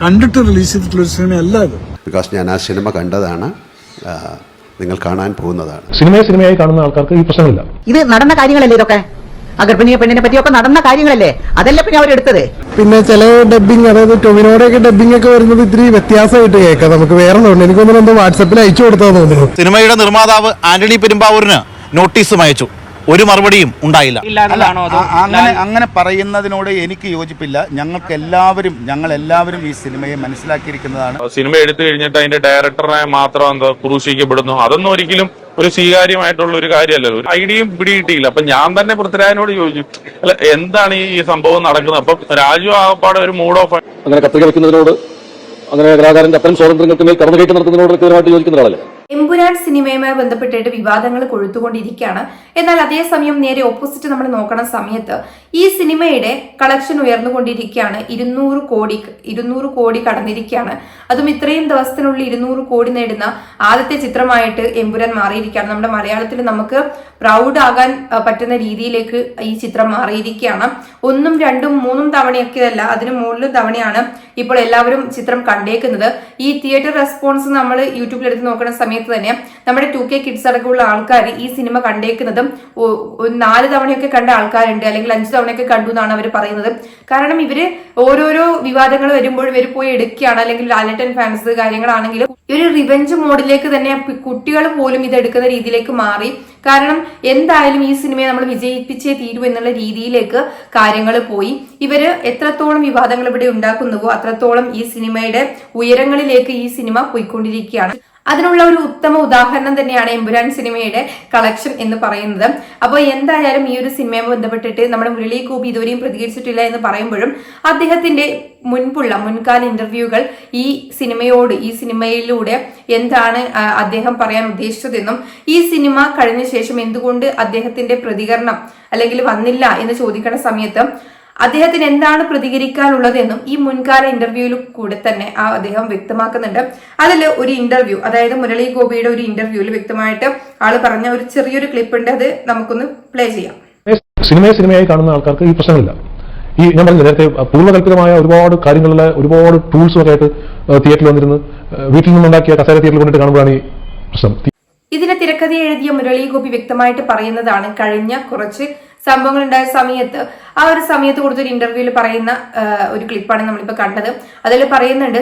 കണ്ടിട്ട് റിലീസ് ചെയ്തിട്ടുള്ള ഒരു സിനിമയല്ല ഇത്. ബിക്കോസ് ഞാൻ ആ സിനിമ കണ്ടതാണ്, നിങ്ങൾ കാണാൻ പോകുന്നതാണ്. സിനിമയായി കാണുന്ന ആൾക്കാർക്ക് ഈ പ്രശ്നമില്ല. ഇത് നടന്ന കാര്യങ്ങളല്ലേ, ഇതൊക്കെ ആ ഗർഭിണിയ പെണ്ണിനെ പറ്റിയൊക്കെ നടന്ന കാര്യങ്ങളല്ലേ, അതല്ലേ പിന്നെ അവരെടുത്തത്. പിന്നെ ചില ഡബിങ്, അതായത് ടൊവിനോടെയൊക്കെ ഡബിങ് ഒക്കെ വരുന്നത് ഇത്തിരി വ്യത്യാസമായിട്ട് കേൾക്കാം. നമുക്ക് വേറെ തോന്നുന്നു, എനിക്കൊന്നും എന്തോ വാട്സാപ്പിൽ അയച്ചു കൊടുത്താൽ തോന്നുന്നു. സിനിമയുടെ നിർമ്മാതാവ് ആന്റണി പെരുമ്പാവൂരിന് നോട്ടീസും അയച്ചു, ഒരു മറുപടിയും ഉണ്ടായില്ല. അങ്ങനെ പറയുന്നതിനോട് എനിക്ക് യോജിപ്പില്ല. ഞങ്ങൾ എല്ലാവരും ഈ സിനിമയെ മനസ്സിലാക്കിയിരിക്കുന്നതാണ്. സിനിമ എടുത്തു കഴിഞ്ഞിട്ട് അതിന്റെ ഡയറക്ടറെ മാത്രം എന്താ ക്രൂശിക്കപ്പെടുന്നു, അതൊന്നും ഒരിക്കലും ഒരു സ്വീകാര്യമായിട്ടുള്ള ഒരു കാര്യമല്ലല്ലോ. ഒരു ഐഡിയയും പിടികിട്ടിയില്ല. അപ്പൊ ഞാൻ തന്നെ പൃഥ്വിരാജിനോട് ചോദിച്ചു, അല്ല എന്താണ് ഈ സംഭവം നടക്കുന്നത്. അപ്പൊ രാജു ആകപ്പാടെ ഒരു മൂഡ് ഓഫ്. അങ്ങനെ കത്രിക വെക്കുന്നതിനോട്, അങ്ങനെ കലാകാരന്റെ അത്തരം സ്വാതന്ത്ര്യങ്ങൾക്ക് മേൽ കടന്നുകയറ്റം നടത്തുന്നതിനോട് കൃത്യമായിട്ട് യോജിക്കുന്ന ആളല്ലേ. എമ്പുരാൻ സിനിമയുമായി ബന്ധപ്പെട്ടിട്ട് വിവാദങ്ങൾ കൊഴുത്തുകൊണ്ടിരിക്കുകയാണ്. എന്നാൽ അതേസമയം നേരെ ഓപ്പോസിറ്റ് നമ്മൾ നോക്കുന്ന സമയത്ത് ഈ സിനിമയുടെ കളക്ഷൻ ഉയർന്നുകൊണ്ടിരിക്കുകയാണ്. 200 കോടി കടന്നിരിക്കുകയാണ്. അതും ഇത്രയും ദിവസത്തിനുള്ളിൽ 200 കോടി നേടുന്ന ആദ്യത്തെ ചിത്രമായിട്ട് എമ്പുരാൻ മാറിയിരിക്കുകയാണ്. നമ്മുടെ മലയാളത്തിൽ നമുക്ക് പ്രൗഡ് ആകാൻ പറ്റുന്ന രീതിയിലേക്ക് ഈ ചിത്രം മാറിയിരിക്കുകയാണ്. 1, 2, 3 തവണയൊക്കെ അല്ല, അതിന് മുകളിലും തവണയാണ് ഇപ്പോൾ എല്ലാവരും ചിത്രം കണ്ടേക്കുന്നത്. ഈ തിയേറ്റർ റെസ്പോൺസ് നമ്മൾ യൂട്യൂബിൽ എടുത്ത് നോക്കുന്ന സമയത്ത് തന്നെ നമ്മുടെ 2K കിഡ്സ് അടക്കമുള്ള ആൾക്കാർ ഈ സിനിമ കണ്ടേക്കുന്നതും 4 തവണയൊക്കെ കണ്ട ആൾക്കാരുണ്ട്, അല്ലെങ്കിൽ 5 തവണയൊക്കെ കണ്ടു എന്നാണ് അവർ പറയുന്നത്. കാരണം ഇവര് ഓരോരോ വിവാദങ്ങൾ വരുമ്പോൾ ഇവർ പോയി എടുക്കുകയാണ്, അല്ലെങ്കിൽ ലാലേട്ടൻ ഫാൻസ് കാര്യങ്ങളാണെങ്കിലും ഒരു റിവെഞ്ച് മോഡിലേക്ക് തന്നെ കുട്ടികൾ പോലും ഇത് എടുക്കുന്ന രീതിയിലേക്ക് മാറി. കാരണം എന്തായാലും ഈ സിനിമയെ നമ്മൾ വിജയിപ്പിച്ചേ തീരൂ എന്നുള്ള രീതിയിലേക്ക് കാര്യങ്ങൾ പോയി. ഇവര് എത്രത്തോളം വിവാദങ്ങൾ ഇവിടെ ഉണ്ടാക്കുന്നുവോ അത്രത്തോളം ഈ സിനിമയുടെ ഉയരങ്ങളിലേക്ക് ഈ സിനിമ പോയിക്കൊണ്ടിരിക്കുകയാണ്. അതിനുള്ള ഒരു ഉത്തമ ഉദാഹരണം തന്നെയാണ് എമ്പുരാൻ സിനിമയുടെ കളക്ഷൻ എന്ന് പറയുന്നത്. അപ്പോൾ എന്തായാലും ഈ ഒരു സിനിമയെ ബന്ധപ്പെട്ടിട്ട് നമ്മുടെ മുരളി ഗോപി ഇതുവരെയും പ്രതികരിച്ചിട്ടില്ല എന്ന് പറയുമ്പോഴും അദ്ദേഹത്തിന്റെ മുൻകാല ഇന്റർവ്യൂകൾ ഈ സിനിമയിലൂടെ എന്താണ് അദ്ദേഹം പറയാൻ ഉദ്ദേശിച്ചതെന്നും ഈ സിനിമ കഴിഞ്ഞ ശേഷം എന്തുകൊണ്ട് അദ്ദേഹത്തിന്റെ പ്രതികരണം അല്ലെങ്കിൽ വന്നില്ല എന്ന് ചോദിക്കുന്ന സമയത്ത് അദ്ദേഹത്തിന് എന്താണ് പ്രതികരിക്കാനുള്ളതെന്നും ഈ മുൻകാല ഇന്റർവ്യൂവിൽ കൂടെ തന്നെ അദ്ദേഹം വ്യക്തമാക്കുന്നുണ്ട്. അതിൽ ഒരു ഇന്റർവ്യൂ, അതായത് മുരളി ഗോപിയുടെ ഒരു ഇന്റർവ്യൂവിൽ വ്യക്തമായിട്ട് ആള് പറഞ്ഞ ഒരു ചെറിയൊരു ക്ലിപ്പ് ഉണ്ട്, അത് നമുക്കൊന്ന് പ്ലേ ചെയ്യാം. സിനിമയായി കാണുന്ന ആൾക്കാർക്ക് ഈ പ്രശ്നമില്ല. ഈ ഞാൻ പറഞ്ഞത് നേരത്തെ പൂർവ്വകൽപിതമായ ഒരുപാട് കാര്യങ്ങളിലെ ഒരുപാട് ടൂൾസും ഒക്കെ ആയിട്ട് തിയേറ്ററിൽ വന്നിരുന്ന് വീട്ടിൽ നിന്നുണ്ടാക്കിയ കസേര തിയേറ്ററിൽ കൊണ്ടിട്ട് കാണുമ്പോഴാണ് ഈ പ്രശ്നം. ഇതിനെ തിരക്കഥ എഴുതിയ മുരളി ഗോപി വ്യക്തമായിട്ട് പറയുന്നതാണ്, കഴിഞ്ഞ കുറച്ച് സംഭവങ്ങൾ ഉണ്ടായ സമയത്ത് ആ ഒരു സമയത്ത് കൊടുത്തൊരു ഇന്റർവ്യൂവിൽ പറയുന്ന ഒരു ക്ലിപ്പാണ് നമ്മളിപ്പോൾ കണ്ടത്. അതിൽ പറയുന്നുണ്ട്,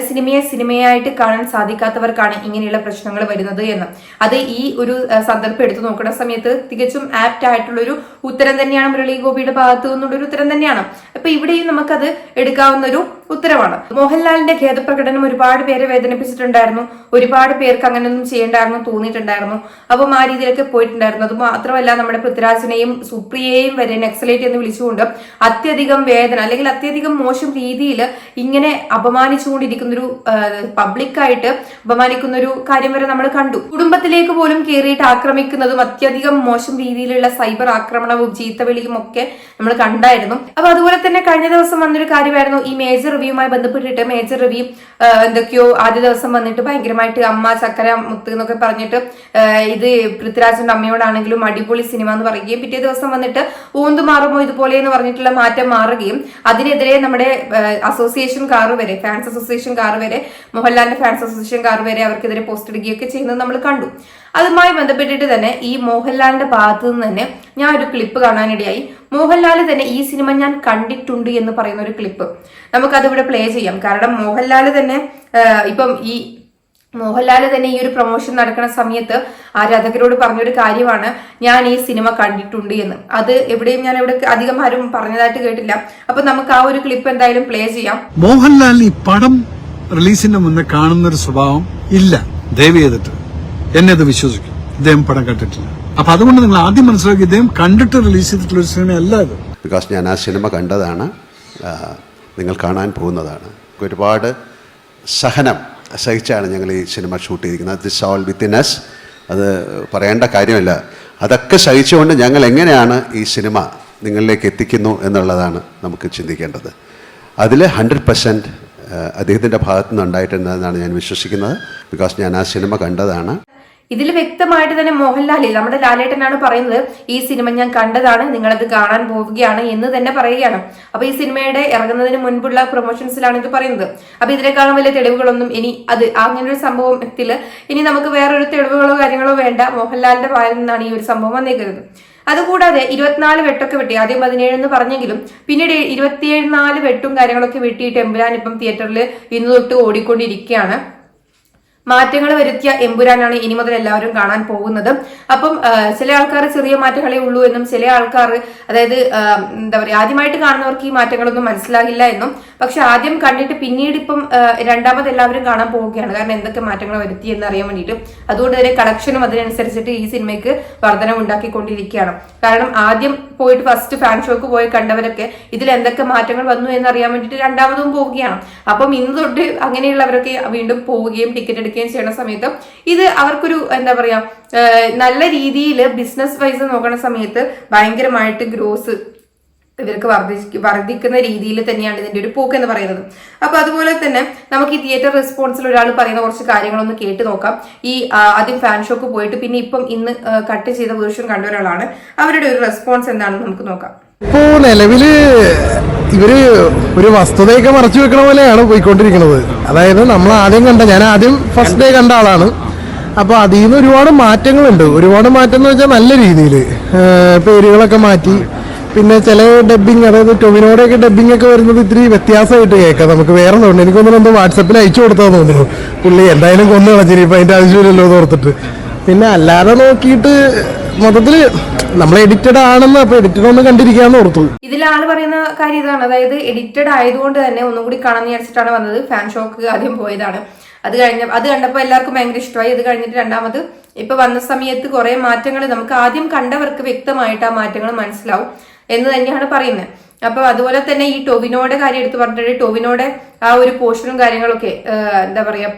സിനിമയായിട്ട് കാണാൻ സാധിക്കാത്തവർക്കാണ് ഇങ്ങനെയുള്ള പ്രശ്നങ്ങൾ വരുന്നത് എന്ന്. അത് ഈ ഒരു സന്ദർഭം എടുത്തു നോക്കുന്ന സമയത്ത് തികച്ചും ആപ്റ്റ് ആയിട്ടുള്ളൊരു ഉത്തരം തന്നെയാണ് മുരളി ഗോപിയുടെ ഭാഗത്തു നിന്നുള്ളൊരു ഉത്തരം തന്നെയാണ്. അപ്പൊ ഇവിടെയും നമുക്കത് എടുക്കാവുന്ന ഒരു ഉത്തരവാണ്. മോഹൻലാലിന്റെ ഖേദപ്രകടനം ഒരുപാട് പേരെ വേദനിപ്പിച്ചിട്ടുണ്ടായിരുന്നു. ഒരുപാട് പേർക്ക് അങ്ങനെയൊന്നും ചെയ്യണ്ടായിരുന്നു തോന്നിയിട്ടുണ്ടായിരുന്നു. അപ്പം ആ രീതിയിലൊക്കെ പോയിട്ടുണ്ടായിരുന്നു. അത് മാത്രമല്ല, നമ്മുടെ പൃഥ്വിരാജിനെയും സുപ്രിയയെയും വരെ നക്സലേറ്റ് എന്ന് വിളിച്ചുകൊണ്ട് അത്യധികം വേദന അല്ലെങ്കിൽ അത്യധികം മോശം രീതിയിൽ ഇങ്ങനെ അപമാനിച്ചുകൊണ്ടിരിക്കുന്നൊരു പബ്ലിക്കായിട്ട് അപമാനിക്കുന്ന ഒരു കാര്യം വരെ നമ്മൾ കണ്ടു. കുടുംബത്തിലേക്ക് പോലും കയറിയിട്ട് ആക്രമിക്കുന്നതും അത്യധികം മോശം രീതിയിലുള്ള സൈബർ ആക്രമണവും ചീത്തവിളിയും ഒക്കെ നമ്മൾ കണ്ടായിരുന്നു. അപ്പൊ അതുപോലെ തന്നെ കഴിഞ്ഞ ദിവസം വന്നൊരു കാര്യമായിരുന്നു ഈ മേജർ റിവ്യൂമായി ബന്ധപ്പെട്ടിട്ട്. മേജർ റിവ്യൂ എന്തൊക്കെയോ ആദ്യ ദിവസം വന്നിട്ട് ഭയങ്കരമായിട്ട് അമ്മ ചക്കര മുത്ത് എന്നൊക്കെ പറഞ്ഞിട്ട് ഇത് പൃഥ്വിരാജിന്റെ അമ്മയോടാണെങ്കിലും അടിപൊളി സിനിമ എന്ന് പറയുകയും പിറ്റേ ദിവസം വന്നിട്ട് ഊന്തു മാറുമോ ഇതുപോലെ എന്ന് പറഞ്ഞിട്ടുള്ള മാറ്റം മാറുകയും അതിനെതിരെ നമ്മുടെ അസോസിയേഷൻകാർ വരെ, ഫാൻസ് അസോസിയേഷൻകാർ വരെ, മോഹൻലാലിന്റെ ഫാൻസ് അസോസിയേഷൻകാർ വരെ അവർക്കെതിരെ പോസ്റ്റ് ഇടുകയൊക്കെ ചെയ്യുന്നത് നമ്മൾ കണ്ടു. അതുമായി ബന്ധപ്പെട്ടിട്ട് തന്നെ ഈ മോഹൻലാലിന്റെ ഭാഗത്തു നിന്ന് തന്നെ ഞാൻ ഒരു ക്ലിപ്പ് കാണാനിടയായി. മോഹൻലാൽ തന്നെ ഈ സിനിമ ഞാൻ കണ്ടിട്ടുണ്ട് എന്ന് പറയുന്ന ഒരു ക്ലിപ്പ് നമുക്കതിവിടെ പ്ലേ ചെയ്യാം. കാരണം മോഹൻലാൽ തന്നെ ഈ ഒരു പ്രൊമോഷൻ നടക്കുന്ന സമയത്ത് ആരാധകരോട് പറഞ്ഞൊരു കാര്യമാണ്, ഞാൻ ഈ സിനിമ കണ്ടിട്ടുണ്ട് എന്ന്. അത് എവിടെയും ഞാൻ അധികം ആരും പറഞ്ഞതായിട്ട് കേട്ടില്ല. അപ്പൊ നമുക്ക് ആ ഒരു ക്ലിപ്പ് എന്തായാലും പ്ലേ ചെയ്യാം. മോഹൻലാൽ ഈ പടം റിലീസിന്റെ മുന്നേ കാണുന്ന ഒരു സ്വഭാവം ഇല്ല. ദയവ് ചെയ്തിട്ട് എന്നെ അത് വിശ്വസിക്കും, ഇദ്ദേഹം പടം കണ്ടിട്ടില്ല. അപ്പൊ അതുകൊണ്ട് നിങ്ങൾ ആദ്യം മനസ്സിലാക്കി, ഇദ്ദേഹം കണ്ടിട്ട് റിലീസ് ചെയ്തിട്ടുള്ള ഒരു സിനിമയല്ല ഇത്. ബിക്കോസ് ഞാൻ ആ സിനിമ കണ്ടതാണ്, നിങ്ങൾ കാണാൻ പോകുന്നതാണ്. ഒരുപാട് സഹിച്ചാണ് ഞങ്ങൾ ഈ സിനിമ ഷൂട്ട് ചെയ്തിരിക്കുന്നത്. ദിസ് ഓൾ വിത്തിൻ അസ്, അത് പറയേണ്ട കാര്യമില്ല. അതൊക്കെ സഹിച്ചുകൊണ്ട് ഞങ്ങൾ എങ്ങനെയാണ് ഈ സിനിമ നിങ്ങളിലേക്ക് എത്തിക്കുന്നു എന്നുള്ളതാണ് നമുക്ക് ചിന്തിക്കേണ്ടത്. അതിൽ 100% അദ്ദേഹത്തിൻ്റെ ഭാഗത്തു നിന്ന് ഉണ്ടായിട്ടുണ്ടെന്നാണ് ഞാൻ വിശ്വസിക്കുന്നത്. ബിക്കോസ് ഞാൻ ആ സിനിമ കണ്ടതാണ്. ഇതിൽ വ്യക്തമായിട്ട് തന്നെ മോഹൻലാൽ, നമ്മുടെ ലാലേട്ടനാണ് പറയുന്നത് ഈ സിനിമ ഞാൻ കണ്ടതാണ്, നിങ്ങളത് കാണാൻ പോവുകയാണ് എന്ന് തന്നെ പറയുകയാണ്. അപ്പൊ ഈ സിനിമയുടെ ഇറങ്ങുന്നതിന് മുൻപുള്ള പ്രൊമോഷൻസിലാണ് ഇത് പറയുന്നത്. അപ്പൊ ഇതിനേക്കാളും വലിയ തെളിവുകളൊന്നും ഇനി അങ്ങനൊരു സംഭവത്തില് ഇനി നമുക്ക് വേറൊരു തെളിവുകളോ കാര്യങ്ങളോ വേണ്ട. മോഹൻലാലിന്റെ വായിൽ നിന്നാണ് ഈ ഒരു സംഭവം വന്നേക്കുന്നത്. അതുകൂടാതെ 24 വെട്ടൊക്കെ വെട്ടി, ആദ്യം 17 എന്ന് പറഞ്ഞെങ്കിലും പിന്നീട് 24 വെട്ടും കാര്യങ്ങളൊക്കെ വെട്ടിയിട്ട് എമ്പുരാൻ ഇപ്പം തിയേറ്ററിൽ ഇന്ന് തൊട്ട് ഓടിക്കൊണ്ടിരിക്കുകയാണ്. മാറ്റങ്ങൾ വരുത്തിയ എമ്പുരാനാണ് ഇനി മുതൽ എല്ലാവരും കാണാൻ പോകുന്നത്. അപ്പം ചില ആൾക്കാർ ചെറിയ മാറ്റങ്ങളേ ഉള്ളൂ എന്നും, ചില ആൾക്കാർ അതായത് എന്താ പറയുക, ആദ്യമായിട്ട് കാണുന്നവർക്ക് ഈ മാറ്റങ്ങളൊന്നും മനസ്സിലാകില്ല എന്നും, പക്ഷെ ആദ്യം കണ്ടിട്ട് പിന്നീട് ഇപ്പം രണ്ടാമത് എല്ലാവരും കാണാൻ പോവുകയാണ്. കാരണം എന്തൊക്കെ മാറ്റങ്ങൾ വരുത്തി എന്ന് അറിയാൻ വേണ്ടിയിട്ട്. അതുകൊണ്ട് തന്നെ കളക്ഷനും അതിനനുസരിച്ചിട്ട് ഈ സിനിമയ്ക്ക് വർധനം ഉണ്ടാക്കിക്കൊണ്ടിരിക്കുകയാണ്. കാരണം ആദ്യം പോയിട്ട് ഫസ്റ്റ് ഫാൻ ഷോക്ക് പോയി കണ്ടവരൊക്കെ ഇതിൽ എന്തൊക്കെ മാറ്റങ്ങൾ വന്നു എന്നറിയാൻ വേണ്ടിയിട്ട് രണ്ടാമതും പോവുകയാണ്. അപ്പം ഇന്ന് തൊട്ട് അങ്ങനെയുള്ളവരൊക്കെ വീണ്ടും പോവുകയും ടിക്കറ്റ് എടുക്കുകയും ചെയ്യുന്ന സമയത്ത് ഇത് അവർക്കൊരു എന്താ പറയാ നല്ല രീതിയിൽ ബിസിനസ് വൈസ് നോക്കുന്ന സമയത്ത് ഭയങ്കരമായിട്ട് ഗ്രോസ് ഇവർക്ക് വർദ്ധിക്കുന്ന രീതിയിൽ തന്നെയാണ് ഇതിന്റെ ഒരു പോക്ക് എന്ന് പറയുന്നത്. അപ്പൊ അതുപോലെ തന്നെ നമുക്ക് ഈ തിയേറ്റർ റെസ്പോൺസിൽ ഒരാൾ പറയുന്ന കുറച്ച് കാര്യങ്ങളൊന്ന് കേട്ട് നോക്കാം. ഈ ആദ്യം ഫാൻ ഷോക്ക് പോയിട്ട് പിന്നെ ഇപ്പം ഇന്ന് കട്ട് ചെയ്ത വേർഷൻ കണ്ട ഒരാളാണ്. അവരുടെ ഒരു റെസ്പോൺസ് എന്താണെന്ന് നമുക്ക് നോക്കാം. ഇപ്പോ നിലവില് ഇവര് ഒരു വസ്തുതയൊക്കെ മറച്ചു വെക്കണ പോലെയാണ് പോയിക്കൊണ്ടിരിക്കുന്നത്. അതായത് നമ്മൾ ഞാൻ ആദ്യം ഫസ്റ്റ് ഡേ കണ്ട ആളാണ്. അപ്പൊ അതിൽ നിന്ന് ഒരുപാട് മാറ്റങ്ങളുണ്ട്. ഒരുപാട് മാറ്റം എന്ന് വെച്ചാൽ നല്ല രീതിയിൽ പേരുകളൊക്കെ മാറ്റി, പിന്നെ ചില ഡബ്ബിങ്, അതായത് ടൊവിനോടെയൊക്കെ ഡബ്ബിംഗ് ഒക്കെ വരുന്നത് ഇത്തിരി വ്യത്യാസമായിട്ട് കേൾക്കാം. നമുക്ക് വേറെ തോന്നുന്നു, എനിക്കൊന്നും വാട്സപ്പിൽ അയച്ചു കൊടുത്താന്ന് തോന്നുന്നു. പുള്ളി എന്തായാലും കൊന്നു കളഞ്ഞിരി, ഇപ്പൊ അതിന്റെ ആവശ്യമില്ലല്ലോ എന്ന് ഓർത്തിട്ട്. പിന്നെ അല്ലാതെ നോക്കിയിട്ട് മൊത്തത്തില് നമ്മൾ എഡിറ്റഡ് ആണെന്ന്, അപ്പൊ എഡിറ്റഡ് ഒന്ന് കണ്ടിരിക്കാന്ന് ഓർത്തു. ഇതിൽ ആള് പറയുന്ന കാര്യം ഇതാണ്, അതായത് എഡിറ്റഡ് ആയതുകൊണ്ട് തന്നെ ഒന്നും കൂടി കാണാൻ വിചാരിച്ചിട്ടാണ് വന്നത്. ഫാൻ ഷോക്ക് ആദ്യം പോയതാണ്. അത് കണ്ടപ്പോൾ എല്ലാവർക്കും ഭയങ്കര ഇഷ്ടമായി. അത് കഴിഞ്ഞിട്ട് രണ്ടാമത് ഇപ്പൊ വന്ന സമയത്ത് കുറെ മാറ്റങ്ങൾ നമുക്ക് ആദ്യം കണ്ടവർക്ക് വ്യക്തമായിട്ട് ആ മാറ്റങ്ങൾ മനസ്സിലാവും എന്ന് തന്നെയാണ് പറയുന്നത്. അപ്പൊ അതുപോലെ തന്നെ ഈ ടൊവിനോയുടെ കാര്യം എടുത്ത് പറഞ്ഞിട്ട് ടൊവിനോയുടെ ആ ഒരു പോർഷനും കാര്യങ്ങളൊക്കെ എന്താ പറയാ,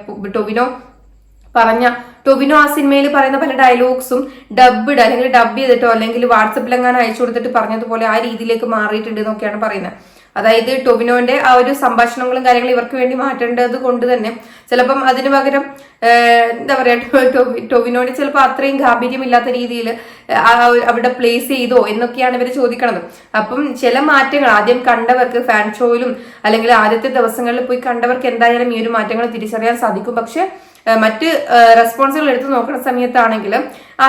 ടൊവിനോ ആ സിനിമയിൽ പറയുന്ന പല ഡയലോഗ്സും ഡബ്ഡ് അല്ലെങ്കിൽ ഡബ് ചെയ്തിട്ടോ അല്ലെങ്കിൽ വാട്സപ്പിലെങ്ങാനും അയച്ചു കൊടുത്തിട്ട് പറഞ്ഞതുപോലെ ആ രീതിയിലേക്ക് മാറിയിട്ടുണ്ട് എന്നൊക്കെയാണ് പറയുന്നത്. അതായത് ടൊവിനോന്റെ ആ ഒരു സംഭാഷണങ്ങളും കാര്യങ്ങളും ഇവർക്ക് വേണ്ടി മാറ്റേണ്ടത് കൊണ്ട് തന്നെ ചിലപ്പം അതിന് പകരം എന്താ പറയാ, ടൊവിനോനെ ചിലപ്പോൾ അത്രയും ഗാംഭീര്യമില്ലാത്ത രീതിയിൽ അവിടെ പ്ലേസ് ചെയ്തോ എന്നൊക്കെയാണ് ഇവർ ചോദിക്കണത്. അപ്പം ചില മാറ്റങ്ങൾ ആദ്യം കണ്ടവർക്ക് ഫാൻ ഷോയിലും അല്ലെങ്കിൽ ആദ്യത്തെ ദിവസങ്ങളിൽ പോയി കണ്ടവർക്ക് എന്തായാലും ഈ ഒരു മാറ്റങ്ങൾ തിരിച്ചറിയാൻ സാധിക്കും. പക്ഷെ മറ്റ് റെസ്പോൺസുകൾ എടുത്തു നോക്കുന്ന സമയത്താണെങ്കിൽ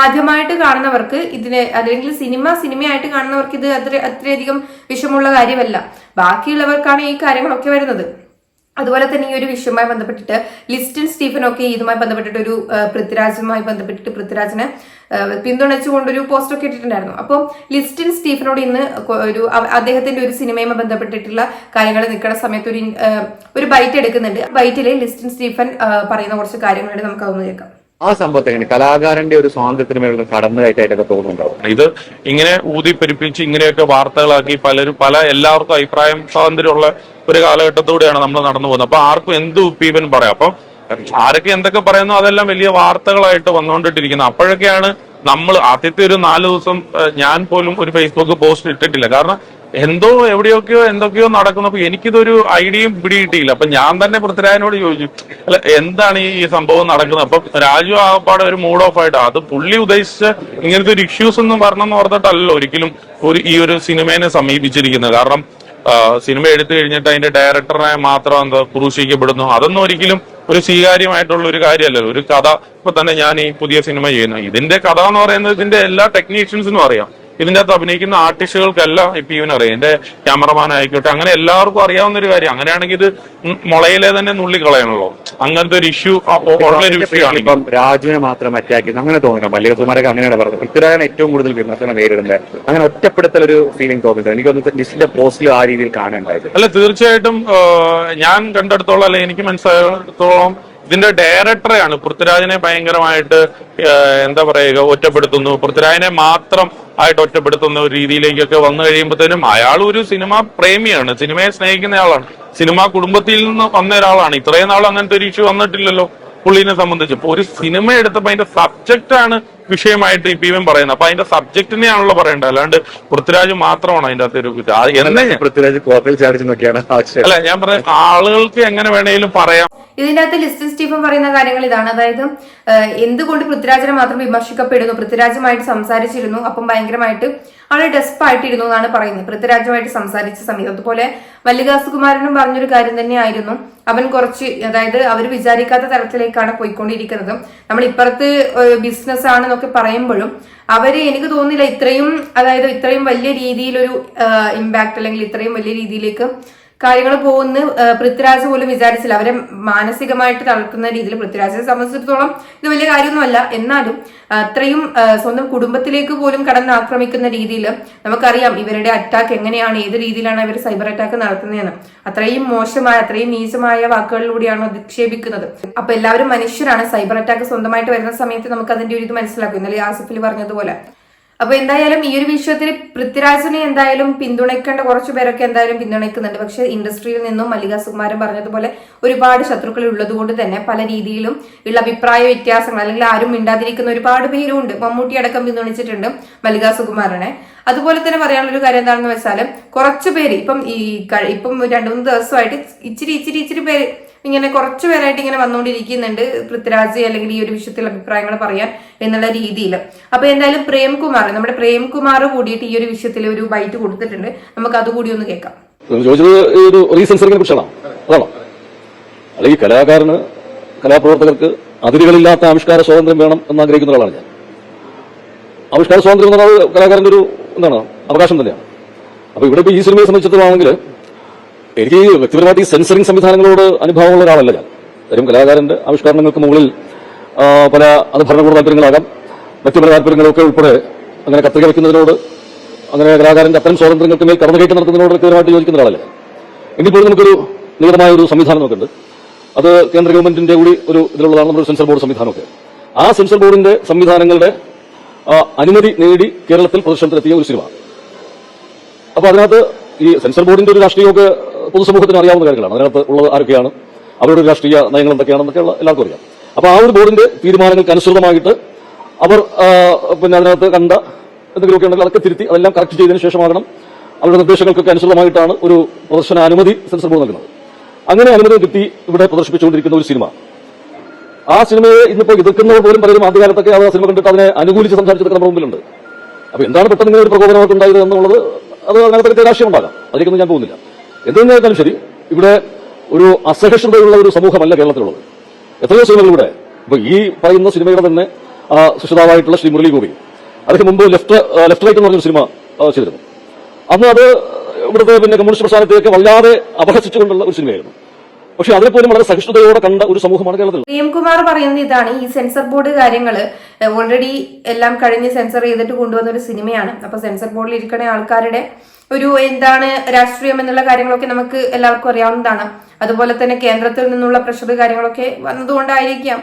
ആദ്യമായിട്ട് കാണുന്നവർക്ക് ഇതിനെ, അല്ലെങ്കിൽ സിനിമയായിട്ട് കാണുന്നവർക്ക് ഇത് അത്രയധികം വിഷമമുള്ള കാര്യമല്ല. ബാക്കിയുള്ളവർക്കാണ് ഈ കാര്യങ്ങളൊക്കെ വരുന്നത്. അതുപോലെ തന്നെ ഈ ഒരു വിഷയവുമായി ബന്ധപ്പെട്ടിട്ട് ലിസ്റ്റിൻ സ്റ്റീഫനൊക്കെ ഇതുമായി ബന്ധപ്പെട്ടിട്ട് ഒരു പൃഥ്വിരാജുമായി ബന്ധപ്പെട്ടിട്ട് പൃഥ്വിരാജിനെ പിന്തുണച്ചുകൊണ്ടൊരു പോസ്റ്റൊക്കെ ഇട്ടിട്ടുണ്ടായിരുന്നു. അപ്പം ലിസ്റ്റിൻ സ്റ്റീഫനോട് ഇന്ന് അദ്ദേഹത്തിന്റെ ഒരു സിനിമയുമായി ബന്ധപ്പെട്ടിട്ടുള്ള കാര്യങ്ങൾ നിൽക്കുന്ന സമയത്ത് ഒരു ബൈറ്റ് എടുക്കുന്നുണ്ട്. ബൈറ്റില് ലിസ്റ്റിൻ സ്റ്റീഫൻ പറയുന്ന കുറച്ച് കാര്യങ്ങൾ നമുക്ക് അതൊന്ന് കേൾക്കാം. ആ സംഭവത്തെ കലാകാരന്റെ ഒരു സ്വാതന്ത്ര്യത്തിന് മേലുള്ള കടന്നുകയറ്റായിട്ടൊക്കെ തോന്നുന്നുണ്ടാവും. ഇത് ഇങ്ങനെ ഊതിപ്പെരുപ്പിച്ച് ഇങ്ങനെയൊക്കെ വാർത്തകളാക്കി എല്ലാവർക്കും അഭിപ്രായം സ്വാതന്ത്ര്യമുള്ള ഒരു കാലഘട്ടത്തോടെയാണ് നമ്മൾ നടന്നു പോകുന്നത്. അപ്പൊ ആർക്കും എന്ത് ഒപ്പീനിയൻ പറയാം. അപ്പൊ ആരൊക്കെ എന്തൊക്കെ പറയുന്നു അതെല്ലാം വലിയ വാർത്തകളായിട്ട് വന്നുകൊണ്ടിട്ടിരിക്കുന്നത്. അപ്പോഴൊക്കെയാണ് നമ്മൾ ആദ്യത്തെ ഒരു 4 ദിവസം ഞാൻ പോലും ഒരു ഫേസ്ബുക്ക് പോസ്റ്റ് ഇട്ടിട്ടില്ല. കാരണം എവിടെയൊക്കെയോ എന്തൊക്കെയോ നടക്കുന്നപ്പോ എനിക്കിതൊരു ഐഡിയയും പിടികിട്ടിയില്ല. അപ്പൊ ഞാൻ തന്നെ പൃഥ്വിരാജിനോട് ചോദിച്ചു, അല്ല എന്താണ് ഈ സംഭവം നടക്കുന്നത്. അപ്പൊ രാജു ആകപ്പാടെ ഒരു മൂഡ് ഓഫ് ആയിട്ട്, അത് പുള്ളി ഉദ്ദേശിച്ച ഇങ്ങനത്തെ ഒരു ഇഷ്യൂസ് ഒന്നും പറഞ്ഞെന്ന് ഓർത്തിട്ടല്ലോ ഒരിക്കലും ഈ ഒരു സിനിമയെ സമീപിച്ചിരിക്കുന്നത്. കാരണം സിനിമ എടുത്തു കഴിഞ്ഞിട്ട് അതിന്റെ ഡയറക്ടറിനെ മാത്രം ക്രൂശിക്കപ്പെടുന്നു, അതൊന്നും ഒരിക്കലും ഒരു സ്വീകാര്യമായിട്ടുള്ള ഒരു കാര്യമല്ലല്ലോ. ഒരു കഥ ഇപ്പൊ തന്നെ ഞാൻ ഈ പുതിയ സിനിമ ചെയ്യുന്നു, ഇതിന്റെ കഥ എന്ന് പറയുന്നത് ഇതിന്റെ എല്ലാ ടെക്നീഷ്യൻസിനും അറിയാം. ഇതിന്റെ അകത്ത് അഭിനയിക്കുന്ന ആർട്ടിസ്റ്റുകൾക്കെല്ലാം ഇപ്പൊ ഇവനറിയാം, എന്റെ ക്യാമറമാൻ ആയിക്കോട്ടെ, അങ്ങനെ എല്ലാവർക്കും അറിയാവുന്ന ഒരു കാര്യം. അങ്ങനെയാണെങ്കിൽ ഇത് മുളയിലെ തന്നെ നുള്ളിക്കളയണല്ലോ. അങ്ങനത്തെ ഒരു ഇഷ്യൂ ആണ്. ഇപ്പം രാജുവിനെ മാത്രം അറ്റാക്ക് അങ്ങനെ തോന്നുന്നു. വലിയ കുമാരൊക്കെ അങ്ങനെയാണ് പറഞ്ഞത്. പൃഥ്വിരാജാണ് ഏറ്റവും കൂടുതൽ വിമർശനം നേരിടുന്നത്. അങ്ങനെ ഒറ്റപ്പെടുത്തൽ ഒരു ഫീലിംഗ് തോന്നുന്നുണ്ട്. എനിക്കൊന്ന് ലിസ്റ്റിന്റെ പോസ്റ്റിൽ ആ രീതിയിൽ കാണേണ്ടായത്. അല്ല, തീർച്ചയായിട്ടും ഞാൻ കണ്ടെടുത്തോളം അല്ലെ എനിക്ക് മനസ്സിലായിടത്തോളം ഇതിന്റെ ഡയറക്ടറെയാണ് പൃഥ്വിരാജിനെ ഭയങ്കരമായിട്ട് എന്താ പറയുക ഒറ്റപ്പെടുത്തുന്നു. പൃഥ്വിരാജിനെ മാത്രം ആയിട്ട് ഒറ്റപ്പെടുത്തുന്ന ഒരു രീതിയിലേക്കൊക്കെ വന്നു കഴിയുമ്പോഴത്തേനും അയാൾ ഒരു സിനിമ പ്രേമിയാണ്, സിനിമയെ സ്നേഹിക്കുന്ന ആളാണ്, സിനിമാ കുടുംബത്തിൽ നിന്ന് വന്ന ഒരാളാണ്. ഇത്രയും നാൾ അങ്ങനത്തെ ഒരു ഇഷ്യൂ വന്നിട്ടില്ലല്ലോ പുള്ളിനെ സംബന്ധിച്ച്. ഇപ്പൊ ഒരു സിനിമ എടുത്തപ്പോ അതിന്റെ സബ്ജക്റ്റാണ് വിഷയമായിട്ട് ഇപ്പൊ ഇവൻ പറയുന്നത്. അപ്പൊ അതിന്റെ സബ്ജക്റ്റിനെയാണല്ലോ പറയേണ്ടത്, അല്ലാണ്ട് പൃഥ്വിരാജ് മാത്രമാണ് അതിന്റെ അകത്ത് ഒരു പൃഥ്വിരാജ് കോർട്ടിൽ ചാടിച്ചെന്നൊക്കെയാണ്. അല്ല, ഞാൻ പറഞ്ഞ ആളുകൾക്ക് എങ്ങനെ വേണേലും പറയാം. ഇതിന്റെ അകത്ത് ലിസ്റ്റിൻ സ്റ്റീഫൻ പറയുന്ന കാര്യങ്ങൾ ഇതാണ്. അതായത് എന്തുകൊണ്ട് പൃഥ്വിരാജിനെ മാത്രം വിമർശിക്കപ്പെടുന്നു, പൃഥ്വിരാജുമായിട്ട് സംസാരിച്ചിരുന്നു, അപ്പം ഭയങ്കരമായിട്ട് ആള് ഡെസ്പായിട്ടിരുന്നു എന്നാണ് പറയുന്നത് പൃഥ്വിരാജുമായിട്ട് സംസാരിച്ച സമയത്ത്. അതുപോലെ മല്ലിക സുകുമാരനും പറഞ്ഞൊരു കാര്യം തന്നെയായിരുന്നു, അവൻ കുറച്ച്, അതായത് അവർ വിചാരിക്കാത്ത തരത്തിലേക്കാണ് പോയിക്കൊണ്ടിരിക്കുന്നത്. നമ്മൾ ഇപ്പുറത്ത് ബിസിനസ് ആണെന്നൊക്കെ പറയുമ്പോഴും അവര് എനിക്ക് തോന്നുന്നില്ല ഇത്രയും വലിയ രീതിയിലൊരു ഇമ്പാക്ട് അല്ലെങ്കിൽ ഇത്രയും വലിയ രീതിയിലേക്ക് കാര്യങ്ങൾ പോകുന്ന പൃഥ്വിരാജ് പോലും വിചാരിച്ചില്ല. അവരെ മാനസികമായിട്ട് തളർത്തുന്ന രീതിയിൽ പൃഥ്വിരാജിനെ സംബന്ധിച്ചിടത്തോളം ഇത് വലിയ കാര്യമൊന്നുമല്ല. എന്നാലും അത്രയും സ്വന്തം കുടുംബത്തിലേക്ക് പോലും കടന്നാക്രമിക്കുന്ന രീതിയിൽ നമുക്കറിയാം ഇവരുടെ അറ്റാക്ക് എങ്ങനെയാണ്, ഏത് രീതിയിലാണ് ഇവർ സൈബർ അറ്റാക്ക് നടത്തുന്നതെന്ന്. അത്രയും മോശമായ, അത്രയും നീചമായ വാക്കുകളിലൂടെയാണ് അധിക്ഷേപിക്കുന്നത്. അപ്പൊ എല്ലാവരും മനുഷ്യരാണ്. സൈബർ അറ്റാക്ക് സ്വന്തമായിട്ട് വരുന്ന സമയത്ത് നമുക്ക് അതിന്റെ ഒരു ഇത് മനസ്സിലാക്കും. ഇന്നലെ ആസിഫിൽ പറഞ്ഞതുപോലെ. അപ്പൊ എന്തായാലും ഈ ഒരു വിഷയത്തിൽ പൃഥ്വിരാജിനെ എന്തായാലും പിന്തുണയ്ക്കേണ്ട കുറച്ചു പേരൊക്കെ എന്തായാലും പിന്തുണയ്ക്കുന്നുണ്ട്. പക്ഷെ ഇൻഡസ്ട്രിയിൽ നിന്നും മല്ലിക സുകുമാരൻ പറഞ്ഞതുപോലെ ഒരുപാട് ശത്രുക്കൾ ഉള്ളത് കൊണ്ട് തന്നെ പല രീതിയിലും ഉള്ള അഭിപ്രായ വ്യത്യാസങ്ങൾ, അല്ലെങ്കിൽ ആരും മിണ്ടാതിരിക്കുന്ന ഒരുപാട് പേരുണ്ട്. മമ്മൂട്ടി അടക്കം പിന്തുണച്ചിട്ടുണ്ട് മല്ലിക സുകുമാരനെ. അതുപോലെ തന്നെ പറയാനുള്ളൊരു കാര്യം എന്താണെന്ന് വെച്ചാൽ കുറച്ചു പേര് ഇപ്പം 2-3 ദിവസമായിട്ട് ഇച്ചിരി പേര് ഇങ്ങനെ കുറച്ചു പേരായിട്ട് ഇങ്ങനെ വന്നുകൊണ്ടിരിക്കുന്നുണ്ട് പൃഥ്വിരാജ് അല്ലെങ്കിൽ ഈ ഒരു വിഷയത്തിൽ അഭിപ്രായങ്ങൾ പറയാൻ എന്നുള്ള രീതിയിൽ. അപ്പൊ എന്തായാലും നമ്മുടെ പ്രേംകുമാർ കൂടിയിട്ട് ഈ ഒരു വിഷയത്തിൽ ഒരു ബൈറ്റ് കൊടുത്തിട്ടുണ്ട്. നമുക്ക് അതുകൂടി ഒന്ന് കേൾക്കാം. ചോദിച്ചത് ഒരു റീസെൻസറിങ്ങിനെ കുറിച്ചാണോ? അതാണോ? അല്ലെങ്കിൽ കലാകാരന്, കലാപ്രവർത്തകർക്ക് അതിരുകളില്ലാത്ത ആവിഷ്കാര സ്വാതന്ത്ര്യം വേണം എന്ന് ആഗ്രഹിക്കുന്ന ഒരാളാണ് ഞാൻ. ആവിഷ്കാര സ്വാതന്ത്ര്യം എന്ന് പറയുന്നത് കലാകാരന്റെ ഒരു അവകാശം തന്നെയാണ്. അപ്പൊ ഇവിടെ ഇപ്പൊ ഈ സിനിമയെ സംബന്ധിച്ചിടത്തോളാണെങ്കിൽ എനിക്ക് വ്യക്തിപരമായിട്ട് ഈ സെൻസറിംഗ് സംവിധാനങ്ങളോട് അനുഭവമുള്ള ഒരാളല്ല ഞാൻ. കാര്യം കലാകാരന്റെ ആവിഷ്കാരങ്ങൾക്ക് മുകളിൽ പല അത് ഭരണകൂട താല്പര്യങ്ങളാകാം, മറ്റു പല താല്പര്യങ്ങളൊക്കെ ഉൾപ്പെടെ അങ്ങനെ കത്രിക വയ്ക്കുന്നതിനോട്, അങ്ങനെ കലാകാരന്റെ അത്തരം സ്വാതന്ത്ര്യങ്ങൾക്ക് മേൽ കടന്നുകയറ്റം നടത്തുന്നതിനോട് വ്യക്തിപരമായിട്ട് യോജിക്കുന്ന ഒരാളല്ല. എങ്കിൽ പോലും നമുക്കൊരു നിയതമായ ഒരു സംവിധാനം നമുക്കുണ്ട്. അത് കേന്ദ്ര ഗവൺമെന്റിന്റെ കൂടി ഒരു ഇതിലുള്ളതാണ് നമ്മുടെ സെൻസർ ബോർഡ് സംവിധാനമൊക്കെ. ആ സെൻസർ ബോർഡിന്റെ സംവിധാനങ്ങളുടെ അനുമതി നേടി കേരളത്തിൽ പ്രദർശനത്തിലെത്തിയ ഒരു സിനിമ. അപ്പൊ അതിനകത്ത് ഈ സെൻസർ ബോർഡിന്റെ ഒരു രാഷ്ട്രീയമൊക്കെ പൊതുസമൂഹത്തിന് അറിയാവുന്ന കാര്യങ്ങളാണ്. അതിനകത്ത് ഉള്ളത് ആരൊക്കെയാണ്, അവരുടെ രാഷ്ട്രീയ നയങ്ങൾ എന്തൊക്കെയാണെന്നൊക്കെയുള്ള എല്ലാവർക്കും അറിയാം. അപ്പൊ ആ ഒരു ബോർഡിന്റെ തീരുമാനങ്ങൾക്ക് അനുസൃതമായിട്ട് അവർ അതിനകത്ത് കണ്ട എന്തെങ്കിലുമൊക്കെ ഉണ്ടെങ്കിൽ അതൊക്കെ തിരുത്തി അതെല്ലാം കറക്റ്റ് ചെയ്തതിനു ശേഷമാകണം അവരുടെ നിർദ്ദേശങ്ങൾക്കൊക്കെ അനുസൃതമായിട്ടാണ് ഒരു പ്രദർശന അനുമതി സെൻസർ ബോർഡ് നൽകുന്നത്. അങ്ങനെ അനുമതി കിട്ടി ഇവിടെ പ്രദർശിപ്പിച്ചുകൊണ്ടിരിക്കുന്ന ഒരു സിനിമ. ആ സിനിമയെ ഇന്നിപ്പോ എതിർക്കുന്നവർ പോലും പലരും ആദ്യകാലത്തൊക്കെ ആ സിനിമ കണ്ടിട്ട് അതിനെ അനുകൂലിച്ച് സംസാരിച്ചതൊക്കെ നമ്മുടെ മുമ്പിലുണ്ട്. അപ്പൊ എന്താണ് പെട്ടെന്ന് ഇങ്ങനെ ഒരു പ്രകോപനമായിട്ട് ഉണ്ടായത് എന്നുള്ളത് അത് അതിനകത്തൊക്കെ രാഷ്ട്രീയം ഉണ്ടാകാം. അതിലേക്കൊന്നും ഞാൻ പോകുന്നില്ല. എന്തെന്നാലും ശരി, ഇവിടെ ഒരു അസഹിഷ്ണുതയുള്ള ഒരു സമൂഹമല്ല കേരളത്തിലുള്ളത്. എത്രയോ സിനിമകളിലൂടെ ഇപ്പൊ ഈ പറയുന്ന സിനിമയുടെ തന്നെ സൃഷ്ടാവായിട്ടുള്ള ശ്രീ മുരളി ഗോപി, അതിന് മുമ്പ് ലെഫ്റ്റ് റൈറ്റ് എന്ന് പറഞ്ഞൊരു സിനിമ ചെയ്തിരുന്നു. അന്ന് അത് ഇവിടുത്തെ കമ്മ്യൂണിസ്റ്റ് പ്രസ്ഥാനത്തെയൊക്കെ വല്ലാതെ അപഹസിച്ചുകൊണ്ടുള്ള ഒരു സിനിമയായിരുന്നു. പക്ഷെ അതിനെപ്പോലും വളരെ സഹിഷ്ണുതയോടെ കണ്ട ഒരു സമൂഹമാണ് കേരളത്തിൽ. പ്രേംകുമാർ പറയുന്നത് ഇതാണ്, ഈ സെൻസർ ബോർഡ് കാര്യങ്ങള് ഓൾറെഡി എല്ലാം കഴിഞ്ഞ് സെൻസർ ചെയ്തിട്ട് കൊണ്ടുവന്ന ഒരു സിനിമയാണ്. അപ്പൊ സെൻസർ ബോർഡിൽ ഇരിക്കുന്ന ആൾക്കാരുടെ ഒരു എന്താണ് രാഷ്ട്രീയം എന്നുള്ള കാര്യങ്ങളൊക്കെ നമുക്ക് എല്ലാവർക്കും അറിയാവുന്നതാണ്. അതുപോലെ തന്നെ കേന്ദ്രത്തിൽ നിന്നുള്ള പ്രഷർ കാര്യങ്ങളൊക്കെ വന്നതുകൊണ്ടായിരിക്കാം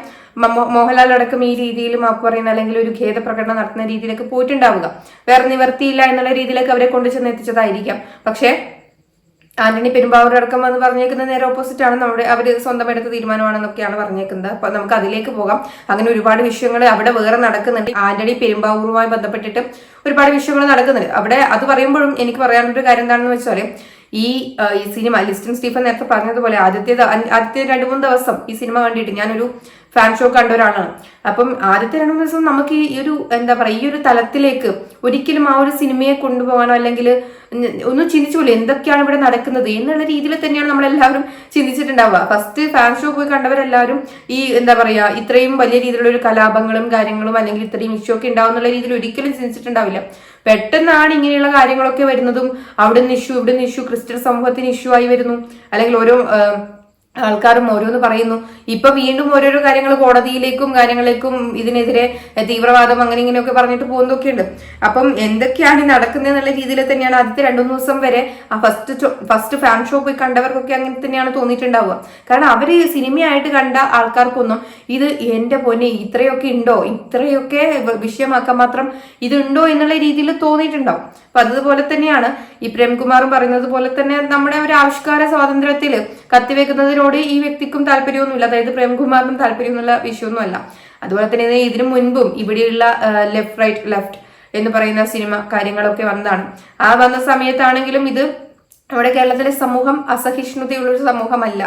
മോഹൻലാൽ അടക്കം ഈ രീതിയിൽ മാപ്പ് പറയുന്ന അല്ലെങ്കിൽ ഒരു ഖേദപ്രകടനം നടത്തുന്ന രീതിയിലേക്ക് പോയിട്ടുണ്ടാവുക. വേറെ നിവർത്തിയില്ല എന്നുള്ള രീതിയിലേക്ക് അവരെ കൊണ്ടുചെന്ന് എത്തിച്ചതായിരിക്കാം. പക്ഷെ ആന്റണി പെരുമ്പാവൂർ അടക്കം എന്ന് പറഞ്ഞേക്കുന്നത് നേരെ ഓപ്പോസിറ്റ് ആണ്. അവര് സ്വന്തം എടുത്ത തീരുമാനമാണെന്നൊക്കെയാണ് പറഞ്ഞേക്കുന്നത്. അപ്പൊ നമുക്ക് അതിലേക്ക് പോകാം. അങ്ങനെ ഒരുപാട് വിഷയങ്ങൾ അവിടെ വേറെ നടക്കുന്നുണ്ട്. ആന്റണി പെരുമ്പാവൂരുമായി ബന്ധപ്പെട്ടിട്ട് ഒരുപാട് വിഷയങ്ങൾ നടക്കുന്നുണ്ട് അവിടെ. അത് പറയുമ്പോഴും എനിക്ക് പറയാനൊരു കാര്യം എന്താണെന്ന് വെച്ചാൽ ഈ സിനിമ ലിസ്റ്റിൻ സ്റ്റീഫൻ നേരത്തെ പറഞ്ഞതുപോലെ ആദ്യത്തെ 2-3 ദിവസം ഈ സിനിമ കണ്ടിട്ട് ഞാനൊരു ഫാൻ ഷോ കണ്ട ഒരാളാണ്. അപ്പം ആദ്യത്തെ 2-3 ദിവസം നമുക്ക് ഈ ഒരു ഈ ഒരു തലത്തിലേക്ക് ഒരിക്കലും ആ ഒരു സിനിമയെ കൊണ്ടുപോകാനോ അല്ലെങ്കിൽ ഒന്ന് ചിന്തിച്ചുപോലെ എന്തൊക്കെയാണ് ഇവിടെ നടക്കുന്നത് എന്നുള്ള രീതിയിൽ തന്നെയാണ് നമ്മളെല്ലാവരും ചിന്തിച്ചിട്ടുണ്ടാവുക. ഫസ്റ്റ് ഫാൻ ഷോ പോയി കണ്ടവരെല്ലാവരും ഈ ഇത്രയും വലിയ രീതിയിലുള്ള ഒരു കലാപങ്ങളും കാര്യങ്ങളും അല്ലെങ്കിൽ ഇത്രയും ഇഷ്യൂ ഒക്കെ ഉണ്ടാവും എന്നുള്ള രീതിയിൽ ഒരിക്കലും ചിന്തിച്ചിട്ടുണ്ടാവില്ല. പെട്ടെന്നാണ് ഇങ്ങനെയുള്ള കാര്യങ്ങളൊക്കെ വരുന്നതും അവിടുന്ന് ഇഷ്യൂ ക്രിസ്ത്യൻ സമൂഹത്തിന് ഇഷ്യൂ ആയി വരുന്നു, അല്ലെങ്കിൽ ഓരോ ആൾക്കാരും ഓരോന്ന് പറയുന്നു. ഇപ്പൊ വീണ്ടും ഓരോരോ കാര്യങ്ങൾ കോടതിയിലേക്കും കാര്യങ്ങളിലേക്കും ഇതിനെതിരെ തീവ്രവാദം അങ്ങനെ ഇങ്ങനെയൊക്കെ പറഞ്ഞിട്ട് പോകുന്നതൊക്കെ ഉണ്ട്. അപ്പം എന്തൊക്കെയാണ് നടക്കുന്നത് എന്നുള്ള രീതിയിൽ തന്നെയാണ് ആദ്യത്തെ 2-3 ദിവസം വരെ ഫസ്റ്റ് ഫാൻ ഷോ പോയി കണ്ടവർക്കൊക്കെ അങ്ങനെ തന്നെയാണ് തോന്നിയിട്ടുണ്ടാവുക. കാരണം അവര് സിനിമയായിട്ട് കണ്ട ആൾക്കാർക്കൊന്നും ഇത് എന്റെ പൊന്നെ ഇത്രയൊക്കെ ഉണ്ടോ, ഇത്രയൊക്കെ വിഷയമാക്കാൻ മാത്രം ഇതുണ്ടോ എന്നുള്ള രീതിയിൽ തോന്നിയിട്ടുണ്ടാവും. അപ്പൊ അതുപോലെ തന്നെയാണ് ഈ പ്രേംകുമാറും പറയുന്നത് പോലെ തന്നെ നമ്മുടെ ഒരു ആവിഷ്കാര സ്വാതന്ത്ര്യത്തിൽ കത്തിവെക്കുന്നതിനോട് ഈ വ്യക്തിക്കും താല്പര്യമൊന്നുമില്ല. അതായത് പ്രേംകുമാറിനും താല്പര്യമൊന്നുമില്ല വിഷയമൊന്നുമല്ല. അതുപോലെ തന്നെ ഇതിനു മുൻപും ഇവിടെയുള്ള ലെഫ്റ്റ് എന്ന് പറയുന്ന സിനിമ കാര്യങ്ങളൊക്കെ വന്നതാണ്. വന്ന സമയത്താണെങ്കിലും ഇത് നമ്മുടെ കേരളത്തിലെ സമൂഹം അസഹിഷ്ണുതയുള്ളൊരു സമൂഹമല്ല.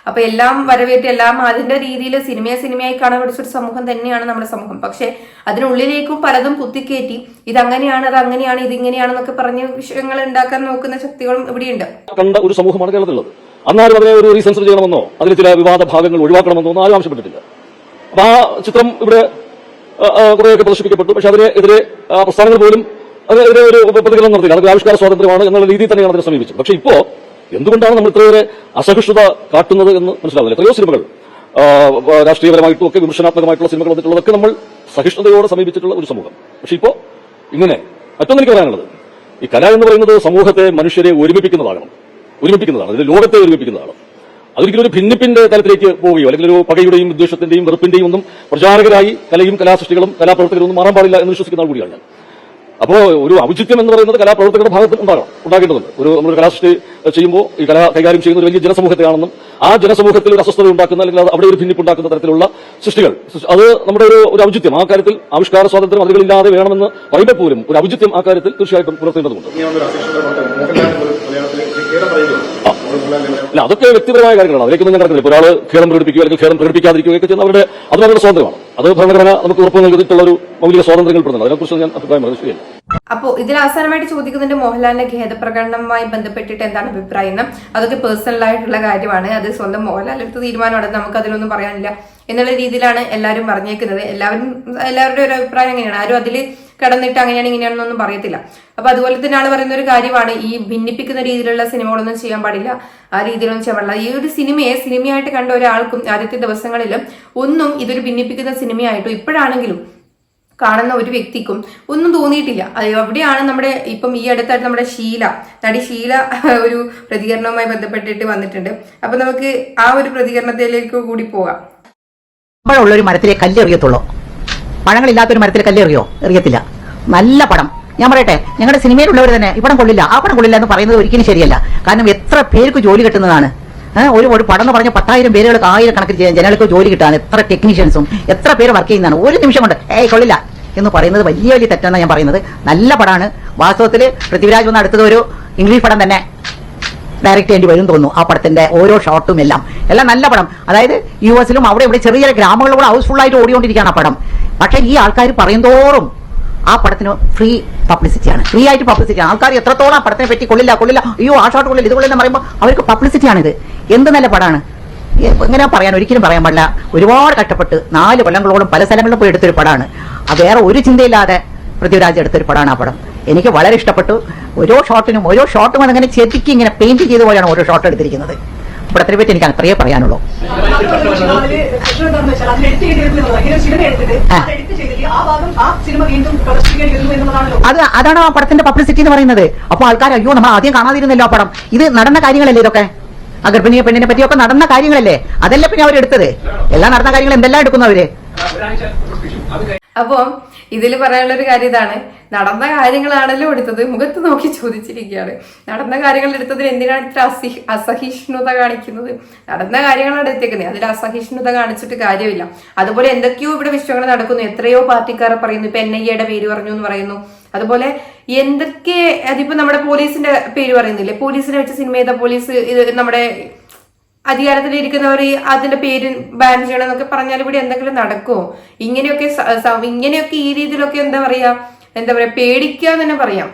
അപ്പൊ എല്ലാം വരവേറ്റ് എല്ലാം അതിന്റെ രീതിയിൽ സിനിമയായി കാണാൻ പഠിച്ചൊരു സമൂഹം തന്നെയാണ് നമ്മുടെ സമൂഹം. പക്ഷെ അതിനുള്ളിലേക്കും പലതും കുത്തിക്കയറ്റി ഇതങ്ങനെയാണ് അതങ്ങനെയാണ് ഇതിങ്ങനെയാണെന്നൊക്കെ പറഞ്ഞ് വിഷയങ്ങൾ ഉണ്ടാക്കാൻ നോക്കുന്ന ശക്തികളും ഇവിടെയുണ്ട്. കണ്ട ഒരു സമൂഹമാണ് കേരളത്തിലുള്ളത്. അന്നാരും അതിനെ ഒരു റീസെൻസർ ചെയ്യണമെന്നോ അതിൽ ചില വിവാദ ഭാഗങ്ങൾ ഒഴിവാക്കണമെന്നോ ഒന്നും ആരും ആവശ്യപ്പെട്ടിട്ടില്ല. അപ്പൊ ആ ചിത്രം ഇവിടെ കുറെയൊക്കെ പ്രദർശിപ്പിക്കപ്പെട്ടു. പക്ഷെ അതിനെതിരെ പ്രസ്ഥാനങ്ങൾ പോലും അതിനെതിരെ ഒരു പ്രതികരണം നടത്തില്ല. അതൊക്കെ ആവിഷ്കാര സ്വാതന്ത്ര്യമാണ് എന്നുള്ള രീതിയിൽ തന്നെയാണ് അതിനെ സമീപിച്ചത്. പക്ഷെ ഇപ്പോ എന്തുകൊണ്ടാണ് നമ്മൾ ഇത്രയേറെ അസഹിഷ്ണുത കാട്ടുന്നത് എന്ന് മനസ്സിലാവുന്നില്ല. എത്രയോ സിനിമകൾ രാഷ്ട്രീയപരമായിട്ടും ഒക്കെ വിമർശനാത്മകമായിട്ടുള്ള സിനിമകൾ വന്നിട്ടുള്ളതൊക്കെ നമ്മൾ സഹിഷ്ണുതയോടെ സമീപിച്ചിട്ടുള്ള ഒരു സമൂഹം. പക്ഷെ ഇപ്പോ ഇങ്ങനെ മറ്റൊന്നും എനിക്ക് പറയാനുള്ളത്, ഈ കല എന്ന് പറയുന്നത് സമൂഹത്തെ മനുഷ്യരെ ഒരുമിപ്പിക്കുന്നതാണ്. ഇത് ലോകത്തെ ഒരുമിപ്പിക്കുന്നതാണ്. അതൊരിക്കലും ഒരു ഭിന്നിപ്പിന്റെ തലത്തിലേക്ക് പോവുകയോ അല്ലെങ്കിൽ ഒരു പകയുടെയും വിദ്വേഷത്തിന്റെയും വെറുപ്പിന്റെയും ഒന്നും പ്രചാരകരായി കലയും കലാസൃഷ്ടികളും കലാപ്രവർത്തകരും ഒന്നും മാറാൻ പാടില്ല എന്ന് വിശ്വസിക്കുന്ന ആൾ കൂടിയാണ് ഞാൻ. അപ്പോ ഒരു ഔചിത്യം എന്ന് പറയുന്നത് കലാപ്രവർത്തകരുടെ ഭാഗത്ത് ഉണ്ടാകേണ്ടതുണ്ട്. നമ്മളൊരു കലാസൃഷ്ടി ചെയ്യുമ്പോൾ ഈ കല കൈകാര്യം ചെയ്യുന്ന ഒരു വലിയ ജനസമൂഹത്തെയാണെന്നും ആ ജനസമൂഹത്തിൽ ഒരു അസ്വസ്ഥത ഉണ്ടാക്കുന്ന അല്ലെങ്കിൽ അവിടെ ഒരു ഭിന്നിപ്പുണ്ടാക്കുന്ന തരത്തിലുള്ള സൃഷ്ടികൾ, അത് നമ്മുടെ ഒരു ഔചിത്യം. ആ കാര്യത്തിൽ ആവിഷ്കാര സ്വാതന്ത്ര്യം അതികളില്ലാതെ വേണമെന്ന് പറയുമ്പോൾ പോലും ഒരു ഔചിത്യം ആ കാര്യത്തിൽ തീർച്ചയായിട്ടും പുലർത്തേണ്ടതുണ്ട്. അല്ല, അതൊക്കെ വ്യക്തിപരമായ കാര്യങ്ങളാണ്. അതിലേക്കൊന്നും ഞാൻ നടക്കുന്നില്ല. ഒരാൾ ഖേദം പ്രകടിപ്പിക്കുകയോ അല്ലെങ്കിൽ ഖേദം പ്രകടിപ്പിക്കാതിരിക്കുകയൊക്കെ ചെയ്യുന്ന അത് അവരുടെ സ്വാതന്ത്ര്യമാണ്. അത് ഭരണഘടന നമുക്ക് ഉറപ്പ് നൽകിയിട്ടുള്ള ഒരു മൗലിക സ്വാതന്ത്ര്യങ്ങൾ പെടുന്നത്. അതിനെക്കുറിച്ച് ഞാൻ അഭിപ്രായം പറയുന്നത് ശരിയല്ല. അപ്പോ ഇതിൽ അവസാനമായിട്ട് ചോദിക്കുന്നുണ്ട് മോഹൻലാലിന്റെ ഖേദപ്രകടനവുമായി ബന്ധപ്പെട്ടിട്ട് എന്താണ് അഭിപ്രായം എന്ന്. അതൊക്കെ പേഴ്സണൽ ആയിട്ടുള്ള കാര്യമാണ്. അത് സ്വന്തം മോഹൻലാൽ എടുത്ത തീരുമാനമാണ്. നമുക്ക് അതിലൊന്നും പറയാനില്ല എന്നുള്ള രീതിയിലാണ് എല്ലാവരും പറഞ്ഞേക്കുന്നത്. എല്ലാവരുടെ ഒരു അഭിപ്രായം അങ്ങനെയാണ്. ആരും അതിൽ കിടന്നിട്ട് അങ്ങനെയാണ് ഇങ്ങനെയാണെന്നൊന്നും പറയത്തില്ല. അപ്പൊ അതുപോലെ തന്നെ ആള് പറയുന്ന ഒരു കാര്യമാണ്, ഈ ഭിന്നിപ്പിക്കുന്ന രീതിയിലുള്ള സിനിമകളൊന്നും ചെയ്യാൻ പാടില്ല, ആ രീതിയിലൊന്നും ചെയ്യാൻ പാടില്ല. ഈ ഒരു സിനിമയായിട്ട് കണ്ട ഒരാൾക്കും ആദ്യത്തെ ദിവസങ്ങളിലും ഒന്നും ഇതൊരു ഭിന്നിപ്പിക്കുന്ന സിനിമയായിട്ടോ ഇപ്പോഴാണെങ്കിലും കാണുന്ന ഒരു വ്യക്തിക്കും ഒന്നും തോന്നിയിട്ടില്ല. അത് എവിടെയാണ് നമ്മുടെ ഇപ്പം ഈ അടുത്തായിട്ട് നമ്മുടെ നടി ഷീല ഒരു പ്രതികരണവുമായി ബന്ധപ്പെട്ടിട്ട് വന്നിട്ടുണ്ട്. അപ്പൊ നമുക്ക് ആ ഒരു പ്രതികരണത്തിലേക്ക് കൂടി പോകാം. പഴമുള്ളൊരു മരത്തിലെ കല്ലെറിയത്തുള്ളൂ, പഴങ്ങളില്ലാത്തൊരു മരത്തിൽ എറിയത്തില്ല. നല്ല പടം. ഞാൻ പറയട്ടെ, ഞങ്ങളുടെ സിനിമയിലുള്ളവർ തന്നെ ഈ പടം കൊള്ളില്ല, ആ പടം കൊള്ളില്ല എന്ന് പറയുന്നത് ഒരിക്കലും ശരിയല്ല. കാരണം എത്ര പേർക്ക് ജോലി കിട്ടുന്നതാണ്. ഒരു പടം എന്ന് പറഞ്ഞ 10,000 പേരുകൾക്ക് 1000 കണക്കിന് ജനങ്ങൾക്ക് ജോലി കിട്ടാൻ എത്ര ടെക്നീഷ്യൻസും എത്ര പേര് വർക്ക് ചെയ്യുന്നതാണ്. ഒരു നിമിഷം കൊണ്ട് കൊള്ളില്ല എന്ന് പറയുന്നത് വലിയ തെറ്റാണ് ഞാൻ പറയുന്നത്. നല്ല പടമാണ്. വാസ്തവത്തിൽ പൃഥ്വിരാജ് വന്ന് അടുത്തത് ഒരു ഇംഗ്ലീഷ് പടം തന്നെ ഡയറക്ട് ചെയ്യേണ്ടി വരും തോന്നുന്നു. ആ പടത്തിന്റെ ഓരോ ഷോട്ടും എല്ലാം നല്ല പടം. അതായത് US-ലും അവിടെ ഇവിടെ ചെറിയ ഗ്രാമങ്ങളിലൂടെ ഹൗസ്ഫുൾ ആയിട്ട് ഓടിക്കൊണ്ടിരിക്കുകയാണ് ആ പടം. പക്ഷേ ഈ ആൾക്കാർ പറയുന്തോറും ആ പടത്തിന് ഫ്രീ പബ്ലിസിറ്റിയാണ്. ആൾക്കാർ എത്രത്തോളം ആ പടത്തിനെ പറ്റി കൊള്ളില്ല, അയ്യോ ആ ഷോട്ട് കൊള്ളില്ല, ഇത് കൊള്ളില്ല എന്ന് പറയുമ്പോൾ അവർക്ക് പബ്ലിസിറ്റിയാണിത്. എന്ത് നല്ല പടമാണ്. എങ്ങനെ പറയാൻ, ഒരിക്കലും പറയാൻ പാടില്ല. ഒരുപാട് കഷ്ടപ്പെട്ട് 4 കൊല്ലങ്ങളോളം പല സ്ഥലങ്ങളിലും പോയി എടുത്തൊരു പടമാണ്. വേറെ ഒരു ചിന്തയില്ലാതെ പൃഥ്വിരാജ് എടുത്തൊരു പടമാണ് ആ പടം. എനിക്ക് വളരെ ഇഷ്ടപ്പെട്ടു. ഓരോ ഷോട്ടും അതങ്ങനെ ചെതുക്കി ഇങ്ങനെ പെയിന്റ് ചെയ്ത പോലെയാണ് ഓരോ ഷോട്ട് എടുത്തിരിക്കുന്നത്. പടത്തിനെ പറ്റി എനിക്ക് അത്രയേ പറയാനുള്ളൂ. അതാണ് ആ പടത്തിന്റെ പബ്ലിസിറ്റി എന്ന് പറയുന്നത്. അപ്പൊ ആൾക്കാർ അയ്യോ നമ്മൾ ആദ്യം കാണാതിരുന്നല്ലോ ആ പടം, ഇത് നടന്ന കാര്യങ്ങളല്ലേ, ഇതൊക്കെ ആ ഗർഭിണിയെ പെണ്ണിനെ പറ്റിയൊക്കെ നടന്ന കാര്യങ്ങളല്ലേ, അതല്ലേ പിന്നെ അവരെടുത്തത്. എല്ലാം നടന്ന കാര്യങ്ങൾ എന്തെല്ലാം എടുക്കുന്നു അവര്. അപ്പൊ ഇതിൽ പറയാനുള്ള ഒരു കാര്യം ഇതാണ്, നടന്ന കാര്യങ്ങളാണല്ലോ എടുത്തത്. മുഖത്ത് നോക്കി ചോദിച്ചിരിക്കുകയാണ്, നടന്ന കാര്യങ്ങൾ എടുത്തതിന് എന്തിനാണ് ഇത്ര അസഹിഷ്ണുത കാണിക്കുന്നത്? നടന്ന കാര്യങ്ങളാണ് എടുത്തേക്കുന്നത്, അതിൽ അസഹിഷ്ണുത കാണിച്ചിട്ട് കാര്യമില്ല. അതുപോലെ എന്തൊക്കെയോ ഇവിടെ വിഷയങ്ങൾ നടക്കുന്നു. എത്രയോ പാർട്ടിക്കാരെ പറയുന്നു, ഇപ്പൊ NIA-യുടെ പേര് പറഞ്ഞു എന്ന് പറയുന്നു. അതുപോലെ എന്തൊക്കെ, അതിപ്പോ നമ്മുടെ പോലീസിന്റെ പേര് പറയുന്നില്ലേ, പോലീസിനെ വെച്ച് സിനിമ ചെയ്ത പോലീസ് ഇത് നമ്മുടെ അധികാരത്തിലിരിക്കുന്നവർ അതിന്റെ പേര് ബാൻ ചെയ്യണം എന്നൊക്കെ പറഞ്ഞാൽ ഇവിടെ എന്തെങ്കിലും നടക്കുമോ? ഇങ്ങനെയൊക്കെ ഈ രീതിയിലൊക്കെ എന്താ പറയാ പേടിക്കുക എന്ന് തന്നെ പറയാം.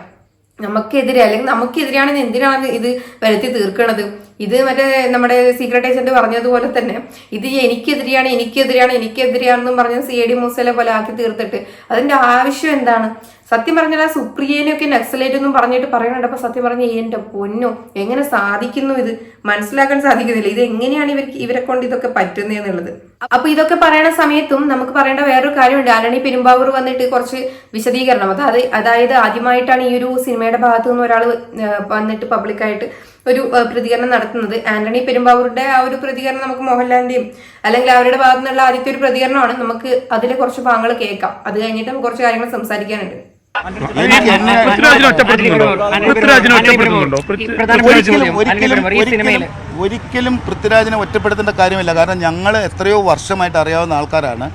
നമുക്കെതിരെ അല്ലെങ്കിൽ നമുക്കെതിരെയാണെന്ന് എന്തിനാണ് ഇത് വരുത്തി തീർക്കണത്? ഇത് മറ്റേ നമ്മുടെ സീക്രട്ട് ഏജന്റ് പറഞ്ഞതുപോലെ തന്നെ ഇത് എനിക്കെതിരെയാണെന്നും പറഞ്ഞ് CID മൂസയിലെ പോലെ ആക്കി തീർത്തിട്ട് അതിന്റെ ആവശ്യം എന്താണ്? സത്യം പറഞ്ഞാൽ ആ സുപ്രിയനെയൊക്കെ നക്സലേറ്റ് എന്നും പറഞ്ഞിട്ട് പറയുന്നുണ്ട്. അപ്പൊ സത്യം പറഞ്ഞ എന്റെ പൊന്നോ, എങ്ങനെ സാധിക്കുന്നു? ഇത് മനസ്സിലാക്കാൻ സാധിക്കുന്നില്ല. ഇത് എങ്ങനെയാണ് ഇവരെ കൊണ്ട് ഇതൊക്കെ പറ്റുന്നതെന്നുള്ളത്. അപ്പൊ ഇതൊക്കെ പറയണ സമയത്തും നമുക്ക് പറയേണ്ട വേറൊരു കാര്യമുണ്ട്. ആന്റണി പെരുമ്പാവൂർ വന്നിട്ട് കുറച്ച് വിശദീകരണം, അതായത് ആദ്യമായിട്ടാണ് ഈ ഒരു സിനിമയുടെ ഭാഗത്തു നിന്ന് ഒരാൾ വന്നിട്ട് പബ്ലിക്കായിട്ട് ഒരു പ്രതികരണം നടത്തുന്നത്. ആന്റണി പെരുമ്പാവൂരുടെ ആ ഒരു പ്രതികരണം നമുക്ക് മോഹൻലാലിന്റെയും അല്ലെങ്കിൽ അവരുടെ ഭാഗത്തു നിന്നുള്ള ആദ്യത്തെ ഒരു പ്രതികരണമാണ്. നമുക്ക് അതിലെ കുറച്ച് ഭാഗങ്ങൾ കേൾക്കാം. അത് കഴിഞ്ഞിട്ട് നമുക്ക് കുറച്ച് കാര്യങ്ങൾ സംസാരിക്കാനുണ്ട്. ഒരിക്കലും പൃഥ്വിരാജിനെ ഒറ്റപ്പെടുത്തേണ്ട കാര്യമില്ല. കാരണം ഞങ്ങൾ എത്രയോ വർഷമായിട്ട് അറിയാവുന്ന ആൾക്കാരാണ്.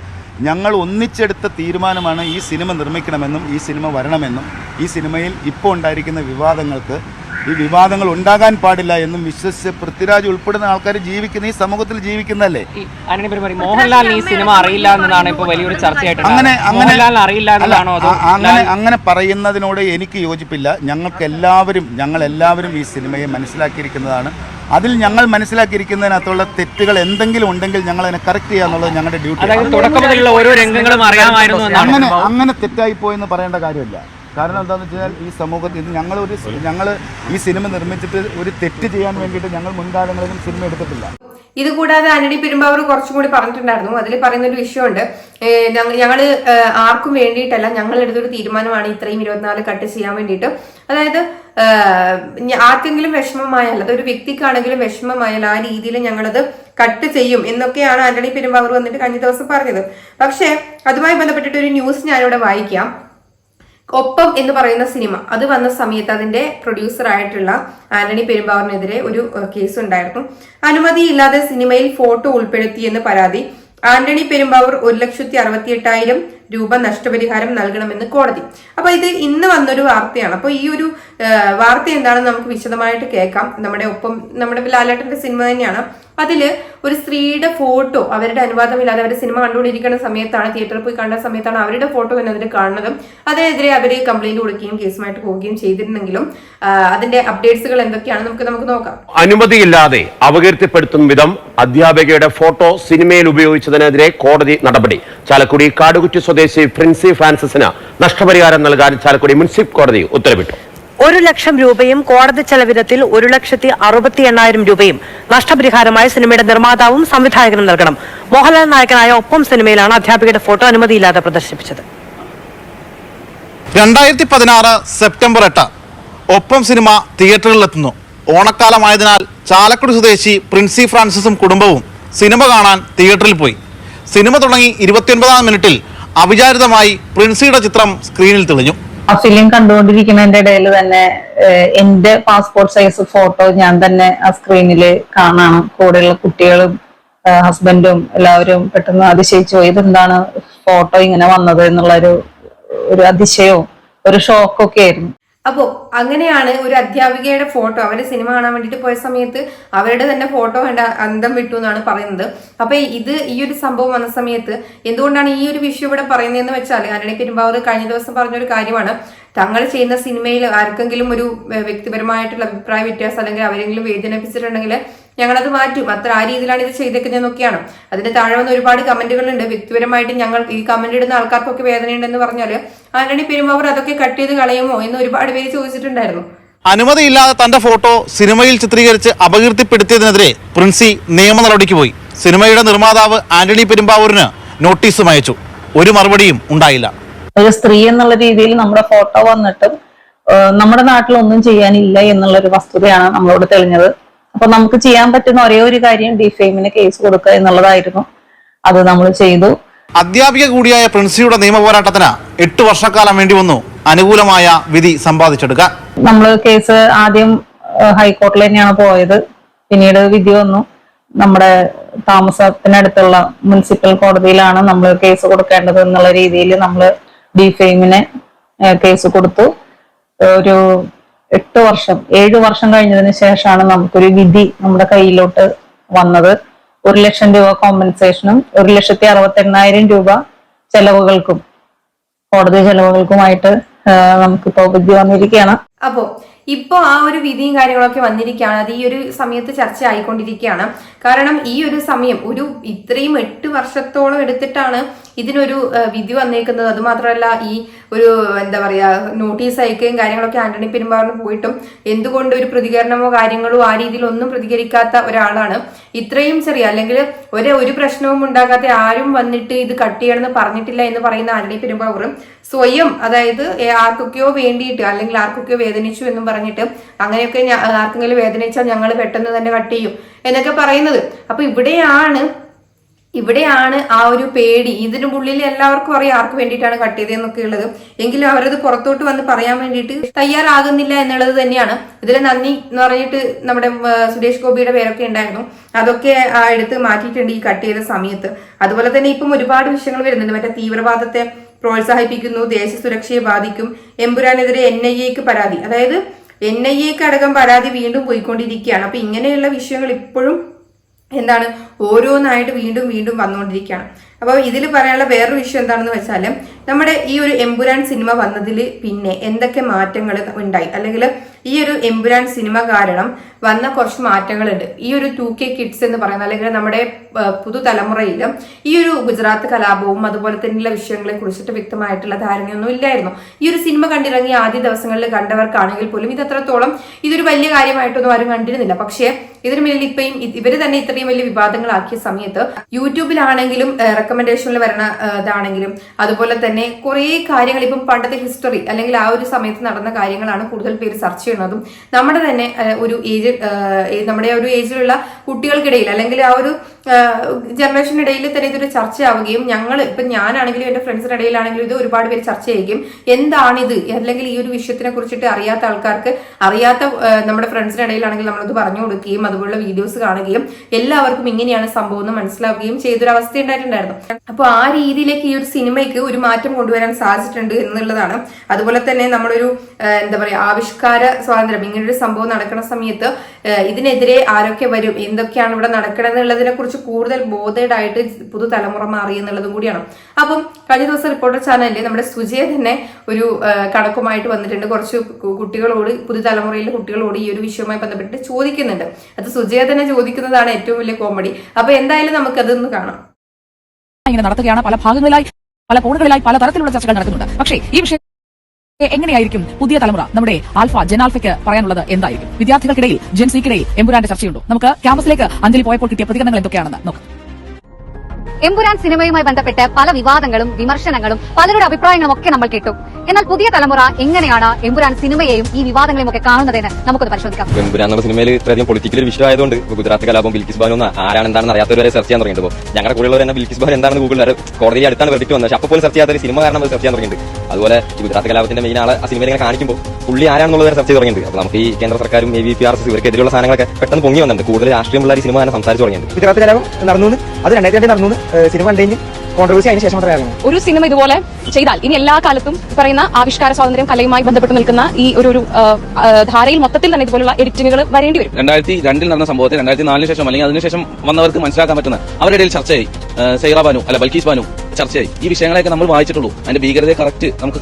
ഞങ്ങൾ ഒന്നിച്ചെടുത്ത തീരുമാനമാണ് ഈ സിനിമ നിർമ്മിക്കണമെന്നും ഈ സിനിമ വരണമെന്നും ഈ സിനിമയിൽ ഇപ്പോൾ ഉണ്ടായിരിക്കുന്ന വിവാദങ്ങൾക്ക് ഈ വിവാദങ്ങൾ ഉണ്ടാകാൻ പാടില്ല എന്നും വിശ്വസിച്ച് പൃഥ്വിരാജ് ഉൾപ്പെടുന്ന ആൾക്കാർ ജീവിക്കുന്ന ഈ സമൂഹത്തിൽ ജീവിക്കുന്നതല്ലേ. മോഹൻലാൽ ഈ സിനിമ അറിയില്ല എന്നതാണ് ഇപ്പോൾ വലിയൊരു ചർച്ചയായിട്ട്. അങ്ങനെ പറയുന്നതിനോട് എനിക്ക് യോജിപ്പില്ല. ഞങ്ങളെല്ലാവരും ഈ സിനിമയെ മനസ്സിലാക്കിയിരിക്കുന്നതാണ്. അതിൽ ഞങ്ങൾ മനസ്സിലാക്കിയിരിക്കുന്നതിനകത്തുള്ള തെറ്റുകൾ എന്തെങ്കിലും ഉണ്ടെങ്കിൽ ഞങ്ങൾ അതിനെ കറക്റ്റ് ചെയ്യുക എന്നുള്ളത് ഞങ്ങളുടെ ഡ്യൂട്ടി. അങ്ങനെ തെറ്റായി പോയെന്ന് പറയേണ്ട കാര്യമില്ല. കാരണം എന്താണെന്ന് വെച്ചാൽ ഈ സമൂഹത്തിൽ ഞങ്ങൾ ഈ സിനിമ നിർമ്മിച്ചിട്ട് ഒരു തെറ്റ് ചെയ്യാൻ വേണ്ടിയിട്ട് ഞങ്ങൾ മുൻകാലങ്ങളിലും സിനിമ എടുത്തിട്ടില്ല. ഇത് കൂടാതെ ആന്റണി പെരുമ്പാവൂർ കുറച്ചും കൂടി പറഞ്ഞിട്ടുണ്ടായിരുന്നു. അതിൽ പറയുന്നൊരു വിഷയമുണ്ട്, ഞങ്ങൾ ആർക്കും വേണ്ടിയിട്ടല്ല, ഞങ്ങൾ എടുത്തൊരു തീരുമാനമാണ് ഇത്രയും 24 കട്ട് ചെയ്യാൻ വേണ്ടിയിട്ട്. അതായത് ആർക്കെങ്കിലും വിഷമമായാൽ, അതൊരു വ്യക്തിക്കാണെങ്കിലും വിഷമമായാൽ ആ രീതിയിൽ ഞങ്ങളത് കട്ട് ചെയ്യും എന്നൊക്കെയാണ് ആന്റണി പെരുമ്പാവൂർ വന്നിട്ട് കഴിഞ്ഞ ദിവസം പറഞ്ഞത്. പക്ഷേ അതുമായി ബന്ധപ്പെട്ടിട്ട് ഒരു ന്യൂസ് ഞാനിവിടെ വായിക്കാം. ഒപ്പം എന്ന് പറയുന്ന സിനിമ അത് വന്ന സമയത്ത് അതിന്റെ പ്രൊഡ്യൂസർ ആയിട്ടുള്ള ആന്റണി പെരുമ്പാവൂരിനെതിരെ ഒരു കേസ് ഉണ്ടായിരുന്നു. അനുമതിയില്ലാതെ സിനിമയിൽ ഫോട്ടോ ഉൾപ്പെടുത്തിയെന്ന് പരാതി. ആന്റണി പെരുമ്പാവൂർ 1,68,000 രൂപ നഷ്ടപരിഹാരം നൽകണമെന്ന് കോടതി. അപ്പൊ ഇത് ഇന്ന് വന്നൊരു വാർത്തയാണ്. അപ്പൊ ഈ ഒരു വാർത്ത എന്താണെന്ന് നമുക്ക് വിശദമായിട്ട് കേൾക്കാം. നമ്മുടെ ലാലേട്ടന്റെ സിനിമ തന്നെയാണ്. അതില് ഒരു സ്ത്രീയുടെ ഫോട്ടോ അവരുടെ അനുവാദമില്ലാതെ അവർ സിനിമ കണ്ടുകൊണ്ടിരിക്കുന്ന സമയത്താണ്, തിയേറ്ററിൽ പോയി കണ്ട സമയത്താണ് അവരുടെ ഫോട്ടോ തന്നെ അതിൽ കാണുന്നതും. അതിനെതിരെ അവർ കംപ്ലൈന്റ് കൊടുക്കുകയും കേസുമായിട്ട് പോവുകയും ചെയ്തിരുന്നെങ്കിലും അതിന്റെ അപ്ഡേറ്റ്സുകൾ എന്തൊക്കെയാണ് നമുക്ക് നോക്കാം. അനുമതിയില്ലാതെ അപകീർത്തിപ്പെടുത്തും വിധം അധ്യാപികയുടെ ഫോട്ടോ സിനിമയിൽ ഉപയോഗിച്ചതിനെതിരെ കോടതി നടപടി. ചാലക്കുടി കാടുകുറ്റി സ്വദേശി പ്രിൻസി ഫ്രാൻസിസിന് നഷ്ടപരിഹാരം നൽകാൻ ചാലക്കുടി മുനിസിപ്പൽ കോടതി ഉത്തരവിട്ടു. 1,00,000 രൂപയും കോടതി ചെലവിനത്തിൽ 1,68,000 രൂപയും നഷ്ടപരിഹാരമായി സിനിമയുടെ നിർമ്മാതാവും സംവിധായകനും നൽകണം. മോഹൻലാൽ നായകനായ ഒപ്പം സിനിമയിലാണ് അധ്യാപികയുടെ ഫോട്ടോ അനുമതിയില്ലാതെ പ്രദർശിപ്പിച്ചത്. 2016 സെപ്റ്റംബർ 8 ഒപ്പം സിനിമ തിയേറ്ററുകളിലെത്തുന്നു. ഓണക്കാലമായതിനാൽ ചാലക്കുടി സ്വദേശി പ്രിൻസി ഫ്രാൻസിസും കുടുംബവും സിനിമ കാണാൻ തിയേറ്ററിൽ പോയി. സിനിമ തുടങ്ങി 29-ാം മിനിറ്റിൽ അവിചാരിതമായി പ്രിൻസിയുടെ ചിത്രം സ്ക്രീനിൽ തെളിഞ്ഞു. ആ ഫിലിം കണ്ടുകൊണ്ടിരിക്കുന്നതിന്റെ ഇടയിൽ തന്നെ എന്റെ പാസ്പോർട്ട് സൈസ് ഫോട്ടോ ഞാൻ തന്നെ ആ സ്ക്രീനിൽ കാണാണ്. കൂടെയുള്ള കുട്ടികളും ഹസ്ബൻഡും എല്ലാവരും പെട്ടെന്ന് അതിശയിച്ചു പോയി, ഇതെന്താണ് ഫോട്ടോ ഇങ്ങനെ വന്നത് എന്നുള്ള ഒരു അതിശയവും ഒരു ഷോക്കൊക്കെ ആയിരുന്നു. അപ്പോൾ അങ്ങനെയാണ് ഒരു അധ്യാപികയുടെ ഫോട്ടോ, അവര് സിനിമ കാണാൻ വേണ്ടിയിട്ട് പോയ സമയത്ത് അവരുടെ തന്നെ ഫോട്ടോ കണ്ട അന്തം വിട്ടു എന്നാണ് പറയുന്നത്. അപ്പൊ ഈ ഒരു സംഭവം വന്ന സമയത്ത് എന്തുകൊണ്ടാണ് ഈ ഒരു വിഷയം ഇവിടെ പറയുന്നതെന്ന് വെച്ചാൽ ആന്റണി പെരുമ്പാവൂർ കഴിഞ്ഞ ദിവസം പറഞ്ഞൊരു കാര്യമാണ്, തങ്ങൾ ചെയ്യുന്ന സിനിമയിൽ ആർക്കെങ്കിലും ഒരു വ്യക്തിപരമായിട്ടുള്ള അഭിപ്രായ വ്യത്യാസം അല്ലെങ്കിൽ അവരെങ്കിലും വേദനിപ്പിച്ചിട്ടുണ്ടെങ്കിൽ ഞങ്ങളത് മാറ്റും, ആ രീതിയിലാണ് ഇത് ചെയ്തേക്കുന്നതെന്നൊക്കെയാണ്. അതിന് താഴെ വന്ന ഒരുപാട് കമന്റുകളുണ്ട്. വ്യക്തിപരമായിട്ട് ഞങ്ങൾ ഈ കമന്റ് ഇടുന്ന ആൾക്കാർക്കൊക്കെ വേദനയുണ്ടെന്ന് പറഞ്ഞാൽ ആന്റണി പെരുമ്പാവൂർ അതൊക്കെ കട്ട് ചെയ്ത് കളയുമോ എന്ന് ഒരുപാട് പേര് ചോദിച്ചിട്ടുണ്ടായിരുന്നു. അനുമതിയില്ലാതെ തന്റെ ഫോട്ടോ സിനിമയിൽ ചിത്രീകരിച്ച് അപകീർത്തിപ്പെടുത്തിയതിനെതിരെ പ്രിൻസി നിയമ നടപടിക്ക് പോയി. സിനിമയുടെ നിർമ്മാതാവ് ആന്റണി പെരുമ്പാവൂരിന് നോട്ടീസും അയച്ചു. ഒരു മറുപടിയും ഉണ്ടായില്ല. ഒരു സ്ത്രീ എന്നുള്ള രീതിയിൽ നമ്മുടെ ഫോട്ടോ വന്നിട്ടും നമ്മുടെ നാട്ടിലൊന്നും ചെയ്യാനില്ല എന്നുള്ളൊരു വസ്തുതയാണ് നമ്മളോട് തെളിഞ്ഞത്. അപ്പൊ നമുക്ക് ചെയ്യാൻ പറ്റുന്ന ഒരേ ഒരു കാര്യം ഡിഫെയിമിന് കേസ് കൊടുക്കുക എന്നുള്ളതായിരുന്നു. അത് നമ്മൾ ചെയ്തു. അധ്യാപിക കൂടിയായ പ്രിൻസിയുടെ നിയമ പോരാട്ടത്തിന് 8 വർഷക്കാലം വേണ്ടി വന്നു അനുകൂലമായ വിധി സമ്പാദിച്ചെടുക്കാൻ. നമ്മൾ കേസ് ആദ്യം ഹൈക്കോടതിയിൽ തന്നെയാണ് പോയത്. പിന്നീട് വിധി വന്നു. നമ്മുടെ താമസത്തിനടുത്തുള്ള മുനിസിപ്പൽ കോടതിയിലാണ് നമ്മൾ കേസ് കൊടുക്കേണ്ടത് എന്നുള്ള രീതിയിൽ നമ്മൾ ഡിഫെയിമിന് കേസ് കൊടുത്തു. ഒരു 7 വർഷം കഴിഞ്ഞതിന് ശേഷമാണ് നമുക്കൊരു വിധി നമ്മുടെ കയ്യിലോട്ട് വന്നത്. 1,00,000 രൂപ കോമ്പൻസേഷനും 1,68,000 രൂപ ചെലവുകൾക്കും, കോടതി ചെലവുകൾക്കുമായിട്ട് നമുക്കിപ്പോ വിധി വന്നിരിക്കുകയാണ്. അപ്പോ ഇപ്പൊ ആ ഒരു വിധിയും കാര്യങ്ങളൊക്കെ വന്നിരിക്കുകയാണ്. അത് ഈ ഒരു സമയത്ത് ചർച്ച ആയിക്കൊണ്ടിരിക്കുകയാണ്. കാരണം ഈ ഒരു സമയം ഇത്രയും 8 വർഷത്തോളം എടുത്തിട്ടാണ് ഇതിനൊരു വിധി വന്നേക്കുന്നത്. അതുമാത്രമല്ല ഈ ഒരു നോട്ടീസ് അയക്കുകയും കാര്യങ്ങളൊക്കെ ആന്റണി പെരുമ്പാവൂരിന് പോയിട്ടും എന്തുകൊണ്ട് ഒരു പ്രതികരണമോ കാര്യങ്ങളോ ആ രീതിയിൽ ഒന്നും പ്രതികരിക്കാത്ത ഒരാളാണ്. ഇത്രയും ചെറിയ അല്ലെങ്കിൽ ഒരു പ്രശ്നവും ഉണ്ടാകാത്ത ആരും വന്നിട്ട് ഇത് കട്ട് ചെയ്യണമെന്ന് പറഞ്ഞിട്ടില്ല എന്ന് പറയുന്ന ആന്റണി പെരുമ്പാവൂർ സ്വയം, അതായത് ആർക്കൊക്കെയോ വേണ്ടിയിട്ട് അല്ലെങ്കിൽ ആർക്കൊക്കെയോ വേദനിച്ചു എന്നും പറഞ്ഞിട്ട് അങ്ങനെയൊക്കെ ആർക്കെങ്കിലും വേദനിച്ചാൽ ഞങ്ങൾ പെട്ടെന്ന് തന്നെ കട്ട് ചെയ്യും എന്നൊക്കെ പറയുന്നത്. അപ്പൊ ഇവിടെയാണ് ആ ഒരു പേടി. ഇതിനു ഉള്ളിൽ എല്ലാവർക്കും അറിയാം ആർക്ക് വേണ്ടിയിട്ടാണ് കട്ട് ചെയ്തതെന്നൊക്കെ ഉള്ളത്. എങ്കിലും അവരത് പുറത്തോട്ട് വന്ന് പറയാൻ വേണ്ടിയിട്ട് തയ്യാറാകുന്നില്ല എന്നുള്ളത് തന്നെയാണ്. ഇതിൽ നന്ദി എന്ന് പറഞ്ഞിട്ട് നമ്മുടെ സുരേഷ് ഗോപിയുടെ പേരൊക്കെ ഉണ്ടായിരുന്നു. അതൊക്കെ എടുത്ത് മാറ്റിയിട്ടുണ്ട് ഈ കട്ട് ചെയ്ത സമയത്ത്. അതുപോലെ തന്നെ ഇപ്പം ഒരുപാട് വിഷയങ്ങൾ വരുന്നുണ്ട്. മറ്റേ തീവ്രവാദത്തെ പ്രോത്സാഹിപ്പിക്കുന്നു, ദേശസുരക്ഷയെ ബാധിക്കും, എമ്പുരാനെതിരെ NIAക്ക് പരാതി. അതായത് NIA അടക്കം പരാതി വീണ്ടും പോയിക്കൊണ്ടിരിക്കുകയാണ്. അപ്പൊ ഇങ്ങനെയുള്ള വിഷയങ്ങൾ ഇപ്പോഴും എന്താണ് ഓരോന്നായിട്ട് വീണ്ടും വീണ്ടും വന്നുകൊണ്ടിരിക്കുകയാണ്. അപ്പോൾ ഇതിൽ പറയാനുള്ള വേറൊരു വിഷയം എന്താണെന്ന് വെച്ചാൽ നമ്മുടെ ഈ ഒരു എമ്പുരാൻ സിനിമ വന്നതിൽ പിന്നെ എന്തൊക്കെ മാറ്റങ്ങൾ ഉണ്ടായി, അല്ലെങ്കിൽ ഈ ഒരു എമ്പുരാൻ സിനിമ കാരണം വന്ന കുറച്ച് മാറ്റങ്ങളുണ്ട്. ഈ ഒരു 2K കിഡ്സ് എന്ന് പറയുന്ന അല്ലെങ്കിൽ നമ്മുടെ പുതുതലമുറയിൽ ഈ ഒരു ഗുജറാത്ത് കലാപവും അതുപോലെ തന്നെയുള്ള വിഷയങ്ങളെ കുറിച്ചിട്ട് വ്യക്തമായിട്ടുള്ള ധാരണയൊന്നും ഇല്ലായിരുന്നു. ഈ ഒരു സിനിമ കണ്ടിറങ്ങിയ ആദ്യ ദിവസങ്ങളിൽ കണ്ടവർക്കാണെങ്കിൽ പോലും ഇതത്രത്തോളം ഇതൊരു വലിയ കാര്യമായിട്ടൊന്നും ആരും കണ്ടിരുന്നില്ല. പക്ഷേ ഇതിന് മേലിൽ ഇപ്പം ഇവര് തന്നെ ഇത്രയും വലിയ വിവാദങ്ങളാക്കിയ സമയത്ത് യൂട്യൂബിലാണെങ്കിലും റെക്കമെൻഡേഷനിൽ വരുന്ന ഇതാണെങ്കിലും അതുപോലെ തന്നെ കുറെ കാര്യങ്ങൾ ഇപ്പം പണ്ടത്തെ ഹിസ്റ്ററി അല്ലെങ്കിൽ ആ ഒരു സമയത്ത് നടന്ന കാര്യങ്ങളാണ് കൂടുതൽ പേര് സെർച്ച് ചെയ്യുന്നതും നമ്മുടെ തന്നെ ഒരു നമ്മുടെ ഒരു ഏജിലുള്ള കുട്ടികൾക്കിടയിൽ അല്ലെങ്കിൽ ആ ഒരു ജനറേഷനിടയിൽ തന്നെ ഇതൊരു ചർച്ചയാവുകയും ഞാനാണെങ്കിലും എന്റെ ഫ്രണ്ട്സിന്റെ ഇടയിലാണെങ്കിലും ഇത് ഒരുപാട് പേര് ചർച്ച ചെയ്യുകയും എന്താണിത് അല്ലെങ്കിൽ ഈ ഒരു വിഷയത്തിനെ കുറിച്ചിട്ട് അറിയാത്ത ആൾക്കാർക്ക് അറിയാത്ത നമ്മുടെ ഫ്രണ്ട്സിന്റെ ഇടയിലാണെങ്കിൽ നമ്മളിത് പറഞ്ഞു കൊടുക്കുകയും അതുപോലുള്ള വീഡിയോസ് കാണുകയും എല്ലാവർക്കും ഇങ്ങനെയാണ് സംഭവം എന്ന് മനസ്സിലാവുകയും ചെയ്തൊരവസ്ഥ ഉണ്ടായിട്ടുണ്ടായിരുന്നു. അപ്പോൾ ആ രീതിയിലേക്ക് ഈ ഒരു സിനിമയ്ക്ക് ഒരു മാറ്റം കൊണ്ടുവരാൻ സാധിച്ചിട്ടുണ്ട് എന്നുള്ളതാണ്. അതുപോലെ തന്നെ നമ്മളൊരു എന്താ പറയാ ആവിഷ്കാര സ്വാതന്ത്ര്യം ഇങ്ങനൊരു സംഭവം നടക്കുന്ന സമയത്ത് ഇതിനെതിരെ ആരൊക്കെ വരും, എന്തൊക്കെയാണ് ഇവിടെ നടക്കുന്നത് എന്നുള്ളതിനെ കുറിച്ച് കൂടുതൽ ബോധേഡായിട്ട് പുതുതലമുറ മാറി എന്നുള്ളതും കൂടിയാണ്. അപ്പം കഴിഞ്ഞ ദിവസം റിപ്പോർട്ടർ ചാനലിൽ നമ്മുടെ സുജയ തന്നെ ഒരു കണക്കുമായിട്ട് വന്നിട്ടുണ്ട്. കുറച്ച് കുട്ടികളോട് പുതുതലമുറയിലെ കുട്ടികളോട് ഈ ഒരു വിഷയവുമായി ബന്ധപ്പെട്ട് ചോദിക്കുന്നുണ്ട്. അത് സുജയ തന്നെ ചോദിക്കുന്നതാണ് ഏറ്റവും വലിയ കോമഡി. അപ്പൊ എന്തായാലും നമുക്കതൊന്ന് കാണാം. ഇങ്ങനെ നടത്തുകയാണ്, പല ഭാഗങ്ങളിലായി പല കോണുകളിലായി പല തരത്തിലുള്ള ചർച്ചകൾ നടക്കുന്നുണ്ട്. പക്ഷേ ഈ വിഷയം എങ്ങനെയായിരിക്കും പുതിയ തലമുറ നമ്മുടെ ജെനാൽഫയ്ക്ക് പറയാനുള്ളത് എന്തായിരിക്കും? വിദ്യാർത്ഥികൾക്കിടയിൽ ജെൻസിക്കിടയിൽ എമ്പുരാന്റെ ചർച്ചയുണ്ടോ? നമുക്ക് ക്യാമ്പസിലേക്ക് അഞ്ജലി പോയപ്പോൾ കിട്ടിയ പ്രതികരണങ്ങൾ എന്തൊക്കെയാണെന്ന് നോക്കാം. എമ്പുരാൻ സിനിമയുമായി ബന്ധപ്പെട്ട് പല വിവാദങ്ങളും വിമർശനങ്ങളും പലരുടെ അഭിപ്രായങ്ങളും ഒക്കെ നമ്മൾ കേട്ടു. എന്നാൽ പുതിയ തലമുറ എങ്ങനെയാണ് എമ്പുരാൻ സിനിമയെയും ഈ വിവാദങ്ങളെയും ഒക്കെ കാണുന്നതെന്ന് നമുക്കൊന്ന് പരിശോധിക്കാം. എമ്പുരാൻ എന്ന സിനിമയിൽ ഇത്രയധികം പൊളിറ്റിക്കൽ വിഷയം ആയതുകൊണ്ട് ഗുജറാത്ത് കലാപം ബിൽക്കിസ് ബാനു ആരാണെന്താണെന്ന് അറിയാത്തവരെ സെർച്ച് ചെയ്യാൻ തുടങ്ങിയിട്ട് ഞങ്ങളുടെ കൂടെയുള്ളവർ തന്നെ ബിൽക്കിസ് ബാനു എന്താണെന്ന് ഗൂഗിളിൽ കോടതി അടുത്താണ് വെർഡിക്റ്റ് വന്നത്. അപ്പോൾ പോലും സെർച്ച് ചെയ്യാത്ത സിനിമ കാരണം സെർച്ച് ചെയ്യാൻ തുടങ്ങിയിട്ടുണ്ട്. അതുപോലെ ഈ ഗുജറാത്ത് കലാപത്തിന്റെ മെയിൻ ആളെ ആ സിനിമയിൽ ഇങ്ങനെ കാണിക്കുമ്പോൾ പുള്ളി ആരാണെന്നുള്ളവരെ സെർച്ച് ചെയ്ത് തുടങ്ങിയിട്ടുണ്ട്. അപ്പോൾ നമുക്ക് ഈ കേന്ദ്ര സർക്കാരും AVPRS ഇവർക്കെതിരെയുള്ള സാധനങ്ങളൊക്കെ പെട്ടെന്ന് പൊങ്ങി വന്നിട്ടുണ്ട്. കൂടുതൽ രാഷ്ട്രീയമുള്ള ഈ സിനിമ തന്നെ സംസാരിച്ചു തുടങ്ങിയിട്ടുണ്ട്. ഗുജറാത്ത് കലാപം നടന്നു, അത് 2002 നടന്നു. സിനിമ ഉണ്ടെങ്കിൽ കോൺട്രവേഴ്സി അതിന് ശേഷം മാത്രമേ അറിയാം. ഒരു സിനിമ ഇതുപോലെ ചെയ്താൽ ഇനി എല്ലാ കാലത്തും പറയുന്ന ആവിഷ്കാര സ്വാതന്ത്ര്യം കലയുമായി ബന്ധപ്പെട്ട് നിൽക്കുന്ന ഈ ഒരു ധാരയിൽ മൊത്തത്തിൽ തന്നെ ഇതുപോലുള്ള എഡിറ്റിങ്ങുകൾ വരേണ്ടി വരും. 2002 നടന്ന സംഭവത്തെ 2004 ശേഷം അല്ലെങ്കിൽ അതിനുശേഷം വന്നവർക്ക് മനസ്സിലാക്കാൻ പറ്റുന്ന അവരുടെ ഇടയിൽ ചർച്ചയായി. സൈറ ബാനു അല്ല ബൽക്കീസ് ബാനു ചർച്ചയായി. ഈ വിഷയങ്ങളെയൊക്കെ നമ്മൾ വായിച്ചിട്ടുള്ളൂ. അതിന്റെ ഭീകരതയെ കറക്റ്റ് നമുക്ക്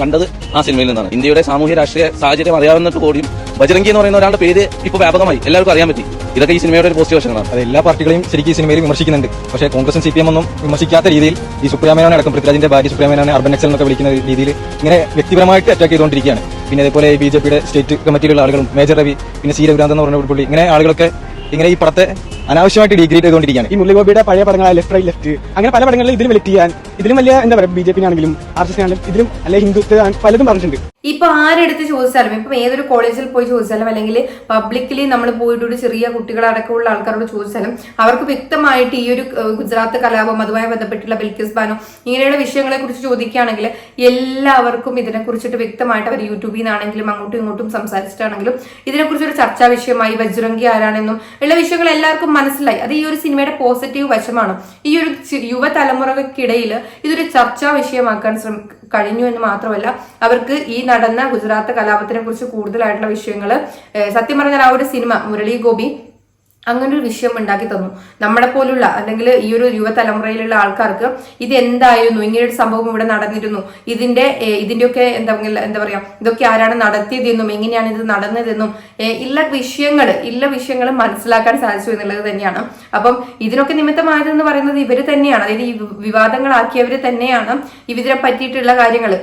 കണ്ടത് ആ സിനിമയിൽ നിന്നാണ്. ഇന്ത്യയുടെ സാമൂഹ്യ രാഷ്ട്രീയ സാഹചര്യം അറിയാവുന്നിട്ട് കൂടിയും ബജരംഗി എന്ന് പറയുന്ന ഒരാളുടെ പേര് ഇപ്പോൾ വ്യാപകമായി എല്ലാവർക്കും അറിയാൻ പറ്റി. ഇതൊക്കെ ഈ സിനിമയുടെ ഒരു പോസിറ്റീവ് വശങ്ങളാണ്. അത് എല്ലാ പാർട്ടികളെയും ശരിക്കും ഈ സിനിമയിൽ വിമർശിക്കുന്നുണ്ട്. പക്ഷേ കോൺഗ്രസും CPM ഒന്നും വിമർശിക്കാത്ത രീതിയിൽ ഈ സുപ്രിയമേനോനെ അടക്കം പൃഥ്വിരാജിന്റെ ഭാര്യ സുപ്രിയമേനോനെ അർബൻ നക്സൽ എന്നൊക്കെ വിളിക്കുന്ന രീതിയിൽ ഇങ്ങനെ വ്യക്തിപരമായിട്ട് അറ്റാക്ക് ചെയ്തുകൊണ്ടിരിക്കുകയാണ്. പിന്നെ അതേപോലെ BJPയുടെ സ്റ്റേറ്റ് കമ്മിറ്റിയിലുള്ള ആളുകളും മേജർ രവി പിന്നെ C രഘുനാഥ് എന്ന് പറഞ്ഞ പുള്ളി ഇങ്ങനെ ആളുകളൊക്കെ ഇങ്ങനെ ഈ പടത്തെ അനാവശ്യമായിട്ട് ഡിഗ്രേഡ് ചെയ്തുകൊണ്ടിരിക്കുകയാണ്. ഈ മുരളീഗോപിയുടെ പഴയ പടങ്ങളായ ലെഫ്റ്റ് റൈറ്റ് ലെഫ്റ്റ് അങ്ങനെ പല പടങ്ങളിൽ ഇതിലും വെലക്ട് ചെയ്യാൻ ഇതിലും വലിയ എന്താ പറയുക BJP ആണെങ്കിലും RSS ആണെങ്കിലും ഇതിലും അല്ലെ ഹിന്ദുത്വ പലതും പറഞ്ഞിട്ടുണ്ട്. ഇപ്പൊ ആരെടുത്ത് ചോദിച്ചാലും ഇപ്പം ഏതൊരു കോളേജിൽ പോയി ചോദിച്ചാലും അല്ലെങ്കിൽ പബ്ലിക്കലി നമ്മൾ പോയിട്ട് ചെറിയ കുട്ടികളടക്കമുള്ള ആൾക്കാരോട് ചോദിച്ചാലും അവർക്ക് വ്യക്തമായിട്ട് ഈ ഒരു ഗുജറാത്ത് കലാപം അതുമായി ബന്ധപ്പെട്ടുള്ള ബിൽക്കിസ് ബാനു ഇങ്ങനെയുള്ള വിഷയങ്ങളെ കുറിച്ച് ചോദിക്കുകയാണെങ്കിൽ എല്ലാവർക്കും ഇതിനെ കുറിച്ചിട്ട് വ്യക്തമായിട്ട് അവർ യൂട്യൂബിൽ നിന്നാണെങ്കിലും അങ്ങോട്ടും ഇങ്ങോട്ടും സംസാരിച്ചിട്ടാണെങ്കിലും ഇതിനെക്കുറിച്ചൊരു ചർച്ചാ വിഷയമായി ബജ്രംഗി ആരാണെന്നും ഉള്ള വിഷയങ്ങൾ എല്ലാവർക്കും മനസ്സിലായി. അത് ഈ ഒരു സിനിമയുടെ പോസിറ്റീവ് വശമാണ്. ഈ ഒരു യുവതലമുറകൾക്കിടയിൽ ഇതൊരു ചർച്ചാ വിഷയമാക്കാൻ കഴിഞ്ഞു എന്ന് മാത്രമല്ല അവർക്ക് ഈ നടന്ന ഗുജറാത്ത് കലാപത്തിനെ കുറിച്ച് കൂടുതലായിട്ടുള്ള വിഷയങ്ങൾ സത്യം പറഞ്ഞാൽ ആ ഒരു സിനിമ മുരളി ഗോപി അങ്ങനൊരു വിഷയം ഉണ്ടാക്കി തന്നു. നമ്മളെ പോലുള്ള അല്ലെങ്കിൽ ഈ ഒരു യുവതലമുറയിലുള്ള ആൾക്കാർക്ക് ഇത് എന്തായിരുന്നു, ഇങ്ങനെയൊരു സംഭവം ഇവിടെ നടന്നിരുന്നു, ഇതിന്റെയൊക്കെ എന്താ പറയാ ഇതൊക്കെ ആരാണ് നടത്തിയതെന്നും എങ്ങനെയാണ് ഇത് നടന്നതെന്നും ഇല്ല വിഷയങ്ങൾ മനസ്സിലാക്കാൻ സാധിച്ചു എന്നുള്ളത് തന്നെയാണ്. അപ്പം ഇതിനൊക്കെ നിമിത്തമായതെന്ന് പറയുന്നത് ഇവര് തന്നെയാണ്. അതായത് ഈ വിവാദങ്ങളാക്കിയവര് തന്നെയാണ് ഇതിനെ പറ്റിയിട്ടുള്ള കാര്യങ്ങൾ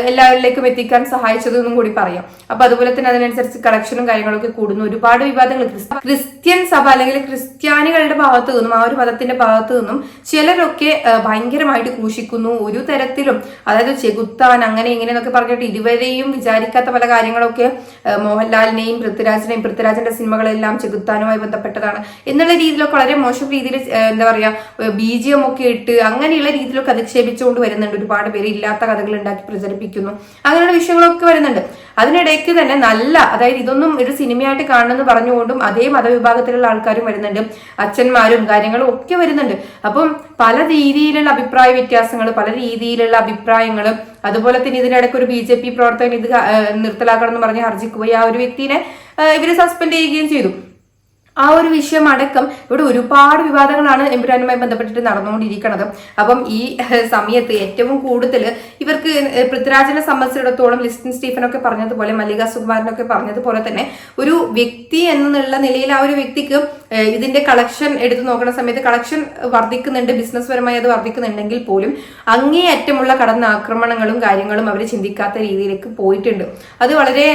എല്ലാവരിലേക്കും എത്തിക്കാൻ സഹായിച്ചതെന്നും കൂടി പറയാം. അപ്പൊ അതുപോലെ തന്നെ അതിനനുസരിച്ച് കളക്ഷനും കാര്യങ്ങളൊക്കെ കൂടുന്നു. ഒരുപാട് വിവാദങ്ങൾ ക്രിസ്ത്യൻ സഭ അല്ലെങ്കിൽ ക്രിസ്ത്യാനികളുടെ ഭാഗത്തു നിന്നും ആ ഒരു മതത്തിന്റെ ഭാഗത്തു നിന്നും ചിലരൊക്കെ ഭയങ്കരമായിട്ട് ക്രൂശിക്കുന്നു. ഒരു തരത്തിലും അതായത് ചെകുത്താൻ അങ്ങനെ ഇങ്ങനെ എന്നൊക്കെ പറഞ്ഞിട്ട് ഇതുവരെയും വിചാരിക്കാത്ത പല കാര്യങ്ങളൊക്കെ മോഹൻലാലിനെയും പൃഥ്വിരാജിന്റെ സിനിമകളെല്ലാം ചെകുത്താനുമായി ബന്ധപ്പെട്ടതാണ് എന്നുള്ള രീതിയിലൊക്കെ വളരെ മോശം രീതിയിൽ എന്താ പറയാ BGM ഒക്കെ ഇട്ട് അങ്ങനെയുള്ള രീതിയിലൊക്കെ അധിക്ഷേപിച്ചുകൊണ്ട് വരുന്നുണ്ട്. ഒരുപാട് പേര് ഇല്ലാത്ത കഥകൾ ഉണ്ടാക്കി പ്രചരിപ്പിക്കുന്നു, അങ്ങനെയുള്ള വിഷയങ്ങളൊക്കെ വരുന്നുണ്ട്. അതിനിടയ്ക്ക് തന്നെ അതായത് ഇതൊന്നും ഒരു സിനിമയായിട്ട് കാണണമെന്ന് പറഞ്ഞുകൊണ്ടും അതേ മതവിഭാഗത്തിലുള്ള ആൾക്കാരും വരുന്നുണ്ട്, അച്ഛന്മാരും കാര്യങ്ങളും ഒക്കെ വരുന്നുണ്ട്. അപ്പം പല രീതിയിലുള്ള അഭിപ്രായ വ്യത്യാസങ്ങൾ, പല രീതിയിലുള്ള അഭിപ്രായങ്ങളും, അതുപോലെ തന്നെ ഇതിനിടയ്ക്ക് ഒരു BJP പ്രവർത്തകൻ ഇത് നിർത്തലാക്കണം എന്ന് പറഞ്ഞ് ഹർജിക്കുകയും ആ ഒരു വ്യക്തിനെ ഇവര് സസ്പെൻഡ് ചെയ്യുകയും ചെയ്തു. ആ ഒരു വിഷയം അടക്കം ഇവിടെ ഒരുപാട് വിവാദങ്ങളാണ് എമ്പുരാനുമായി ബന്ധപ്പെട്ടിട്ട് നടന്നുകൊണ്ടിരിക്കുന്നത്. അപ്പം ഈ സമയത്ത് ഏറ്റവും കൂടുതൽ ഇവർക്ക് പൃഥ്വിരാജിനെ സംബന്ധിച്ചിടത്തോളം ലിസ്റ്റിൻ സ്റ്റീഫനൊക്കെ പറഞ്ഞതുപോലെ, മല്ലിക സുകുമാരനൊക്കെ പറഞ്ഞതുപോലെ തന്നെ ഒരു വ്യക്തി എന്നുള്ള നിലയിൽ ആ ഒരു വ്യക്തിക്ക് ഇതിന്റെ കളക്ഷൻ എടുത്തു നോക്കുന്ന സമയത്ത് കളക്ഷൻ വർദ്ധിക്കുന്നുണ്ട്, ബിസിനസ് പരമായി അത് വർദ്ധിക്കുന്നുണ്ടെങ്കിൽ പോലും അങ്ങേയറ്റമുള്ള കടന്നാക്രമണങ്ങളും കാര്യങ്ങളും അവർ ചിന്തിക്കാത്ത രീതിയിലേക്ക് പോയിട്ടുണ്ട്. അത് വളരെ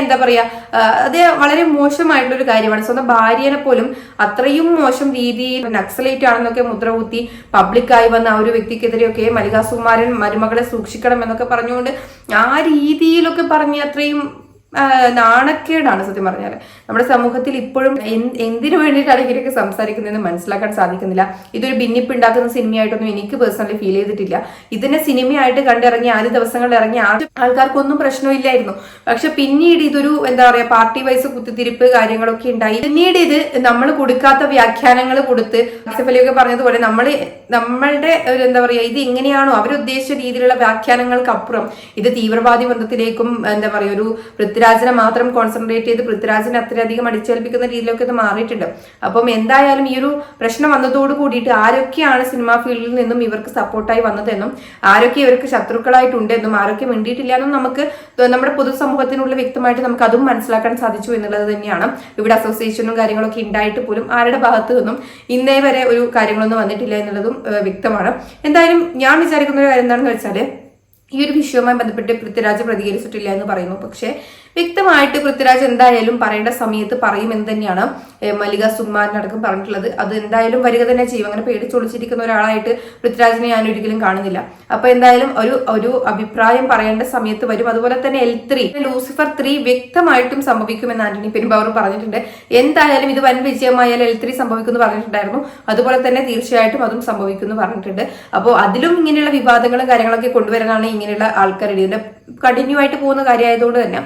അത് വളരെ മോശമായിട്ടുള്ള ഒരു കാര്യമാണ്. സ്വന്തം ഭാര്യനെ പോലും അത്രയും മോശം രീതിയിൽ നക്സലൈറ്റ് ആണെന്നൊക്കെ മുദ്രകുത്തി പബ്ലിക്കായി വന്ന ആ ഒരു വ്യക്തിക്കെതിരെയൊക്കെ മല്ലിക സുകുമാരൻ മരുമകളെ സൂക്ഷിക്കണം എന്നൊക്കെ പറഞ്ഞുകൊണ്ട് ആ രീതിയിലൊക്കെ പറഞ്ഞ് അത്രയും നാണക്കേടാണ് സത്യം പറഞ്ഞാൽ. നമ്മുടെ സമൂഹത്തിൽ ഇപ്പോഴും എന്തിനു വേണ്ടിയിട്ടാണ് ഇങ്ങനെയൊക്കെ സംസാരിക്കുന്നതെന്ന് മനസ്സിലാക്കാൻ സാധിക്കുന്നില്ല. ഇതൊരു ഭിന്നിപ്പുണ്ടാക്കുന്ന സിനിമയായിട്ടൊന്നും എനിക്ക് പേഴ്സണലി ഫീൽ ചെയ്തിട്ടില്ല. ഇതിനെ സിനിമയായിട്ട് കണ്ടിറങ്ങി ആദ്യ ദിവസങ്ങളിൽ ഇറങ്ങി ആദ്യ ആൾക്കാർക്കൊന്നും പ്രശ്നമില്ലായിരുന്നു. പക്ഷെ പിന്നീട് ഇതൊരു പാർട്ടി വൈസ് കുത്തിത്തിരിപ്പ് കാര്യങ്ങളൊക്കെ ഉണ്ടായി. പിന്നീട് ഇത് നമ്മൾ കൊടുക്കാത്ത വ്യാഖ്യാനങ്ങൾ കൊടുത്ത് ആസിഫലിയൊക്കെ പറഞ്ഞതുപോലെ നമ്മളുടെ ഒരു ഇത് എങ്ങനെയാണോ അവരുദ്ദേശിച്ച രീതിയിലുള്ള വ്യാഖ്യാനങ്ങൾക്കപ്പുറം ഇത് തീവ്രവാദി ബന്ധത്തിലേക്കും ഒരു പൃഥ്വിരാജിനെ മാത്രം കോൺസെൻട്രേറ്റ് ചെയ്ത് പൃഥ്വിരാജിനെ അത്രയധികം അടിച്ചേൽപ്പിക്കുന്ന രീതിയിലൊക്കെ ഇത് മാറിയിട്ടുണ്ട്. അപ്പം എന്തായാലും ഈ ഒരു പ്രശ്നം വന്നതോട് കൂടിയിട്ട് ആരൊക്കെയാണ് സിനിമാ ഫീൽഡിൽ നിന്നും ഇവർക്ക് സപ്പോർട്ടായി വന്നതെന്നും ആരൊക്കെ ഇവർക്ക് ശത്രുക്കളായിട്ടുണ്ടെന്നും ആരൊക്കെ മിണ്ടിയിട്ടില്ല എന്നും നമുക്ക് നമ്മുടെ പൊതുസമൂഹത്തിനുള്ള വ്യക്തമായിട്ട് നമുക്ക് അതും മനസ്സിലാക്കാൻ സാധിച്ചു എന്നുള്ളത് തന്നെയാണ്. ഇവിടെ അസോസിയേഷനും കാര്യങ്ങളൊക്കെ ഉണ്ടായിട്ട് പോലും ആരുടെ ഭാഗത്തു നിന്നും ഇന്നേ വരെ ഒരു കാര്യങ്ങളൊന്നും വന്നിട്ടില്ല എന്നുള്ളതും വ്യക്തമാണ്. എന്തായാലും ഞാൻ വിചാരിക്കുന്ന ഒരു കാര്യം എന്താണെന്ന് വെച്ചാൽ ഈ ഒരു വിഷയവുമായി ബന്ധപ്പെട്ട് പൃഥ്വിരാജ് പ്രതികരിച്ചിട്ടില്ല എന്ന് പറയുന്നു. പക്ഷേ വ്യക്തമായിട്ട് പൃഥ്വിരാജ് എന്തായാലും പറയേണ്ട സമയത്ത് പറയുമെന്ന് തന്നെയാണ് മല്ലിക സുകുമാരനടക്കം പറഞ്ഞിട്ടുള്ളത്. അത് എന്തായാലും വരിക തന്നെ ചെയ്യും. അങ്ങനെ പേടിച്ചൊളിച്ചിരിക്കുന്ന ഒരാളായിട്ട് പൃഥ്വിരാജിനെ ഞാൻ ഒരിക്കലും കാണുന്നില്ല. അപ്പൊ എന്തായാലും ഒരു അഭിപ്രായം പറയേണ്ട സമയത്ത് വരും. അതുപോലെ തന്നെ L3 ലൂസിഫർ 3 വ്യക്തമായിട്ടും സംഭവിക്കുമെന്ന് ആന്റണി പെരുമ്പാവൂർ പറഞ്ഞിട്ടുണ്ട്. എന്തായാലും ഇത് വൻ വിജയമായാൽ L3 സംഭവിക്കുമെന്ന് പറഞ്ഞിട്ടുണ്ടായിരുന്നു. അതുപോലെ തന്നെ തീർച്ചയായിട്ടും അതും സംഭവിക്കുമെന്ന് പറഞ്ഞിട്ടുണ്ട്. അപ്പോൾ അതിലും ഇങ്ങനെയുള്ള വിവാദങ്ങളും കാര്യങ്ങളൊക്കെ കൊണ്ടുവരാനാണ് ഇങ്ങനെയുള്ള ആൾക്കാരുടെ ഇതിന്റെ കണ്ടിന്യൂ ആയിട്ട് പോകുന്ന കാര്യമായതുകൊണ്ട് തന്നെ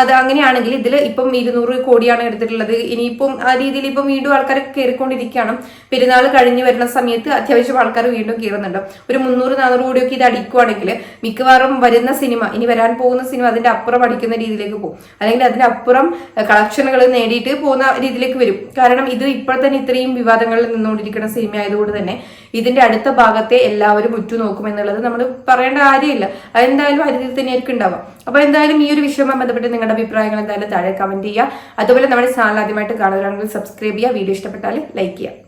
അത് അങ്ങനെയാണെങ്കിൽ ഇതിൽ ഇപ്പം 200 കോടിയാണ് എടുത്തിട്ടുള്ളത്. ഇനിയിപ്പം ആ രീതിയിൽ ഇപ്പം വീണ്ടും ആൾക്കാർ കയറിക്കൊണ്ടിരിക്കുകയാണ്. പെരുന്നാൾ കഴിഞ്ഞ് വരുന്ന സമയത്ത് അത്യാവശ്യം ആൾക്കാർ വീണ്ടും കയറുന്നുണ്ട്. ഒരു 300-400 കോടിയൊക്കെ ഇത് അടിക്കുവാണെങ്കിൽ മിക്കവാറും വരുന്ന സിനിമ, ഇനി വരാൻ പോകുന്ന സിനിമ അതിന്റെ അപ്പുറം അടിക്കുന്ന രീതിയിലേക്ക് പോകും, അല്ലെങ്കിൽ അതിന്റെ അപ്പുറം കളക്ഷനുകൾ നേടിയിട്ട് പോകുന്ന രീതിയിലേക്ക് വരും. കാരണം ഇത് ഇപ്പോൾ തന്നെ ഇത്രയും വിവാദങ്ങളിൽ നിന്നുകൊണ്ടിരിക്കുന്ന സിനിമ ആയതുകൊണ്ട് തന്നെ ഇതിന്റെ അടുത്ത ഭാഗത്തെ എല്ലാവരും ഉറ്റുനോക്കുമെന്നുള്ളത് നമ്മൾ പറയേണ്ട കാര്യമില്ല. അതെന്തായാലും ആ രീതിയിൽ തന്നെയായിരിക്കും ഉണ്ടാവുക. അപ്പൊ എന്തായാലും ഈ ഒരു വിഷയവുമായി ബന്ധപ്പെട്ട് നിങ്ങളുടെ അഭിപ്രായങ്ങൾ എന്തായാലും താഴെ കമന്റ് ചെയ്യുക. അതുപോലെ നമ്മുടെ ചാനൽ ആദ്യമായിട്ട് കാണുകയാണെങ്കിൽ സബ്സ്ക്രൈബ് ചെയ്യുക. വീഡിയോ ഇഷ്ടപ്പെട്ടാൽ ലൈക്ക് ചെയ്യുക.